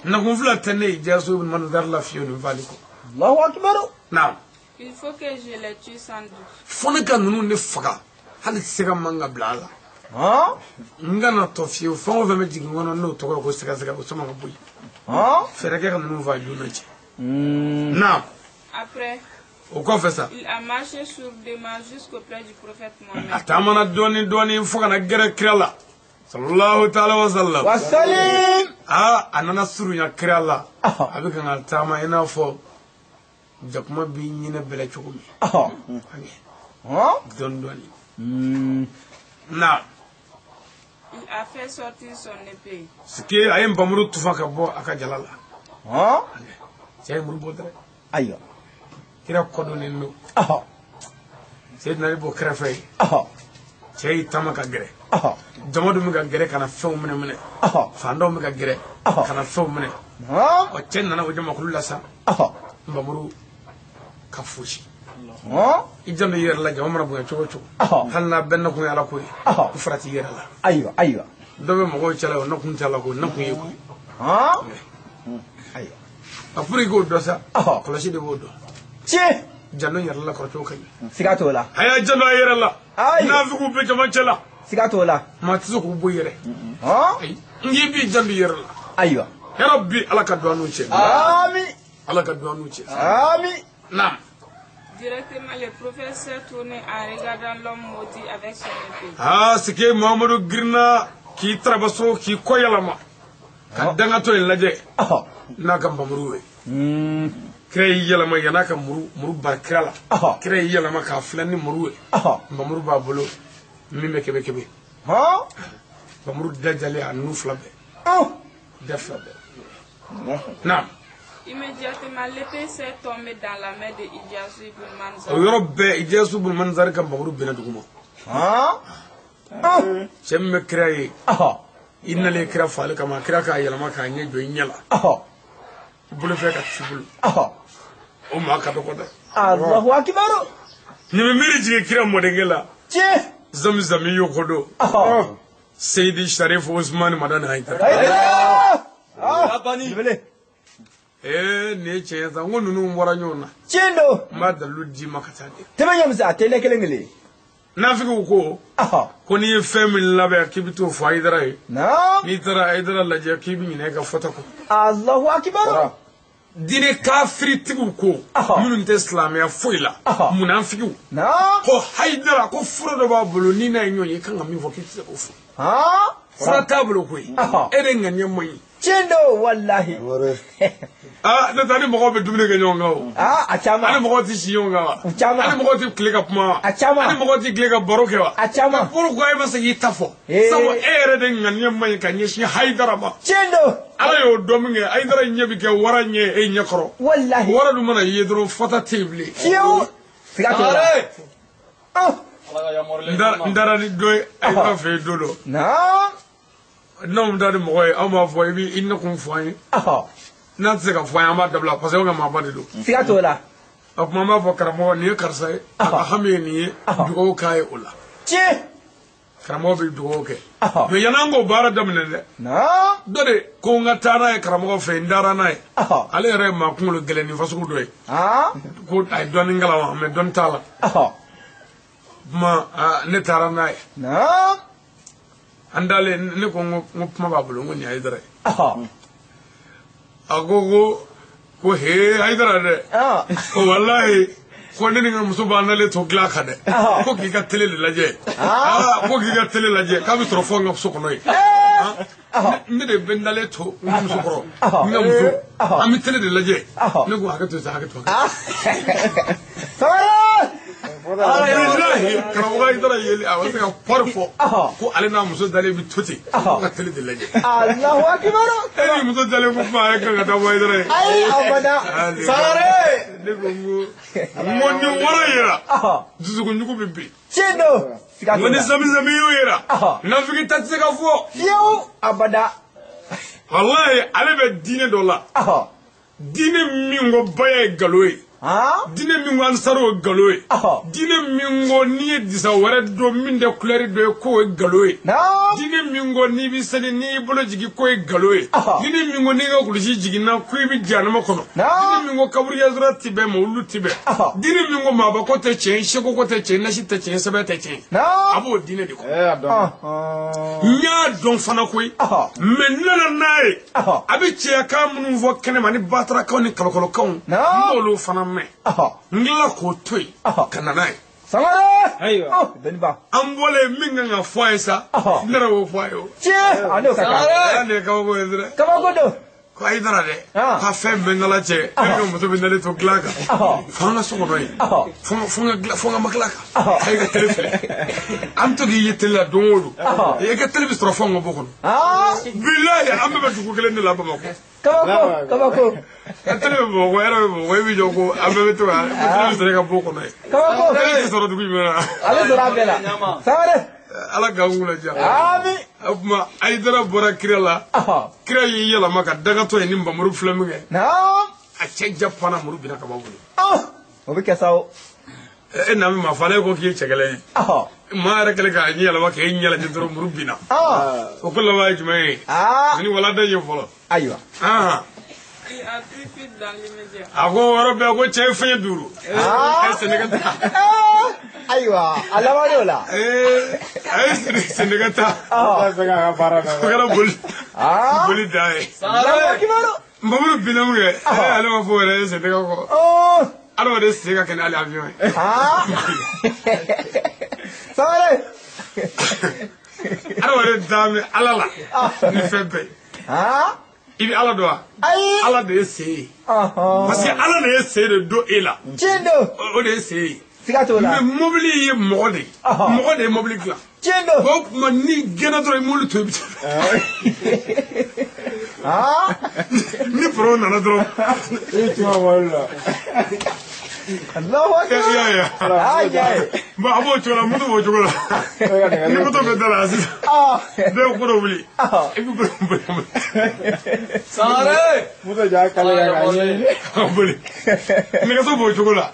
S1: Na kun fla tane jaso man dar la fiyo nu vale ko.
S2: Allahu akbar.
S1: Naam.
S3: Il faut que je les tue sans doute.
S1: Foneka nunu ne faga. Hali sega manga blala. Ngana tofio fon va me digi ngono no to ko sega ko sama ko boy. Fereke kan nunu va lu nachi. Naam.
S3: Après,
S1: O ko fait ça.
S3: il a marché sur des mains jusqu'auprès du prophète Mohammed.
S1: Atamana doni foga na gere krala. Sallallahu ta'ala wa sallam.
S2: Wa salim.
S1: Anana suru ya krala. Abika ngal tama ina fo jakuma bi nyina bele chukumi. Doni. Na.
S3: Il a fait sortir son épée.
S1: Sike ayem bamuru tufaka bo aka jalala. Cey mur bodre.
S2: Ayo.
S1: Kira kodo nenu. Cey nari bo krafay. Cey tamaka gere. Jamadu mi ga gere kana few mene. Fando mi ga gere kana few mene. O cey nana o jama kulula sa. Bamuru kafushi. Ijambe yer la jamara bu choco. Halna benna ko yala ko. Ku frati yer la.
S2: Ayo.
S1: Dobe mo ko chala no kun chala ko no kun yeko.
S2: Ayo.
S1: Apuri go dosa. Koloshi de bodo.
S2: Che.
S1: Janno yer la ko choco.
S2: Sigato la.
S1: Aya janno yer la. Na fi ku be jama chala.
S2: Sigato la.
S1: Ma tsu ku bo yere. Ngi bi jambi yer la.
S2: Ayo.
S1: Ya rabbi alaka duanu che.
S2: Amin.
S1: Alaka duanu che.
S2: Amin.
S1: Naam.
S3: Directement, le prophète s'est tourné en regardant l'homme maudit avec son épée.
S1: Sike Muhammadu Girna ki trabaso ki koyalama. Kadanga to laje. Na kan bamruwe. Krey yalama yana kan muru barkrala. Krey yalama ka flani muruwe. Bamru babolo mime kebe. Bamru dajale anu flabe. Defabe. Naam.
S3: Immédiatement, l'épée s'est tombée dans la main de Idjasu ibn Manzar.
S1: Yorobe Idjasu ibn Manzar kan bamru benaduguma. Chemme krey. Inna le kira fale kama kira ka yalama ka nye jo nyala. Bulu fe ka tibulu. O ma ka ko da.
S2: Allahu akbar.
S1: Ni me miri jige kira modengela.
S2: Che.
S1: Zamzam yokodo. Sayyidi Sharif Osman Madan Haidar.
S4: Abani.
S1: Ne che za ngonu wara nyona.
S2: Chendo.
S1: Madalu di makatade.
S2: Tebanya mza tele kelengele.
S1: Nafiku ko. Ko ni femin labe kibito fo Haidara.
S2: Na.
S1: Ni tara Haidara la je kibi ni ga fotako.
S2: Allahu akbar.
S1: Dine kafiri tigu ko. Munun te islamia foila. Munafiku.
S2: Na.
S1: Ko Haidara ko furo do ba bolo ni na nyonye kan mi fo kitse ko fu. Fura tablo ko yi. Ere nganye moyi.
S2: Chendo wallahi.
S1: Na tani mo be dumne ga nyonga o.
S2: Achama.
S1: Ani mo ti shiyonga.
S2: Achama.
S1: Ani mo ti klega puma.
S2: Achama.
S1: Ani mo ti klega baroke wa.
S2: Achama.
S1: Pourquoi e masa yitafo? Sawo ere de nganye moyi kan yeshi Haidara ba.
S2: Chendo.
S1: Ala yo dominge Haidara nyebi ke waranye e nyakoro.
S2: Wallahi.
S1: Wara du mana yedro fata table.
S2: Kiyo. Sigato la.
S1: Ndara ni doy ay ba fe dodo.
S2: Na.
S1: Non dadi mo e ama fo e bi inna kun fo yi. Na tse ka fo ya ma dabla parce que ma ba de do.
S2: Sigato la.
S1: Akuma ma fo karamo ni karsa aka hame ni dugo kai ola.
S2: Che.
S1: Karamo be dugo ke. Me yanango bara damne de.
S2: Na.
S1: Dode ko ngata na e karamo fe ndara na e. Ale re ma kun lo gele ni fasu do e. Ko ay don ngala wa me don tala. Ma ne tara na e.
S2: Na.
S1: Andale ne ko ngopuma babulo ngoni Haidara. Agogo ko he Haidara de. Ko wallahi ko ne ngam subhanallah to gla khade. Ko ki ka tele laje. Ko ki ka tele laje ka bi trofo ngam so kono. Ne de bendale to ngam so koro. Ngam so ami tele de laje. Ne ko hakato sa hakato.
S2: Sara.
S1: Wallahi karawa dara yeli a wasa ka porfo ko ale na muso dale bi tuti ka tele de laje
S2: Allahu akbar
S1: ai muso dale ko fa ka ta boy dara
S2: ai abada
S4: Sangare.
S1: ne ko mo ni wara yera dusu ko nyuko bibi
S2: chindo siga
S1: ngoni zami yera na fiki tatse ka fo
S2: yo abada
S1: wallahi ale be dine do la dine mingo baye galoy dine mingo ansaro galoy dine mingo ni disa wara do minde couleur do ko galoy dine mingo ni bi sani ni bolo jigi ko galoy dine mingo ni ga kuluji jigi na ko bi janama kono dine mingo kaburi yazra tibe mo ulu tibe dine mingo ma ba ko te chen sheko ko te chen na shi te chen sabe te chen abo dine de ko nya don fana koy men nana nae abi che ka mun vo kene mani batra ka ni kalokolo kan mbolo fana me ngila ko toy kana nae
S2: Sangare ayo dani ba
S1: ambole minga nga foisa ndara wo foyo
S2: che ando kaka
S1: ande ka wo ezra
S2: kama godo
S1: ko ay dara de ka fe benala che ko mo to bindale to glaka fanga so ko doy fonga maklaka ay ga telefele am to gi yetela donwolu e ga telefele stro fonga bokon billahi am ba ko kelen la ba ko
S2: kama ko
S1: atele bo ko era bo we bi joko am ba to a telefele ka bokon ay
S2: kama ko
S1: telefele stro du mena
S2: ale sura bela Sangare
S1: ala gangula ja
S2: ami
S1: abma ay dara bora kirala kira yi yala maka daga to ni mbamuru flaminge a che japana muru bina ka babu
S2: o be kesao
S1: na ma fale ko ki chegele ma ra kale ka ni yala maka yi yala jindoro muru bina o ko la wa jumai ni wala da ye folo
S2: aywa
S3: Il a pris fuite dans l'immédiat.
S1: ako waro be ko che fe duru Senegal
S2: aywa alama dola
S1: Senegal ta ko boli dai
S2: Sangare kimaro
S1: mbamuru bina mu ye ala ma fo re Senegal ko ala de sega ken ala avion
S2: Sangare
S1: ala de dame ala la ni febe ibi ala do ala de ese parce que ala de ese de do ela
S2: chindo
S1: o de ese
S2: siga to la
S1: mais mobili ye mode mobili kla
S2: chindo
S1: ko man ni gena do mulu to bi ni pro na do
S2: Allahu akbar
S1: ya
S2: ay
S1: ba abo chola mudo bo chola ni mudo be dala asi de ko do bili ibi ko
S4: Sangare.
S2: mudo ja kala ya gani
S1: bili ni ka so bo chola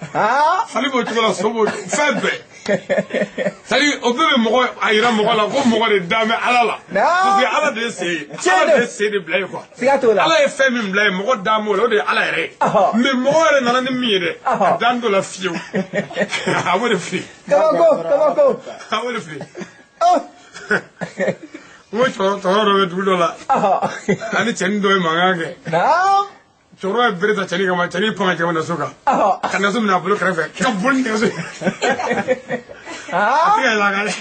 S1: sali bo chola so bo febe sali o be mo ayira mo la ko mo de dame ala la parce que ala de se de blay ko
S2: siga to la
S1: ala e fe min blay mo damo lo de ala re mais mo re nana ni mi de dando la fiu awo de fi
S2: kama ko
S1: awo de fi wo to ro be dulo la ani chen do mangage choro e bereta chani kama chani panga kama na soka kana so na bulu krefe ka bul ne so atiya la gale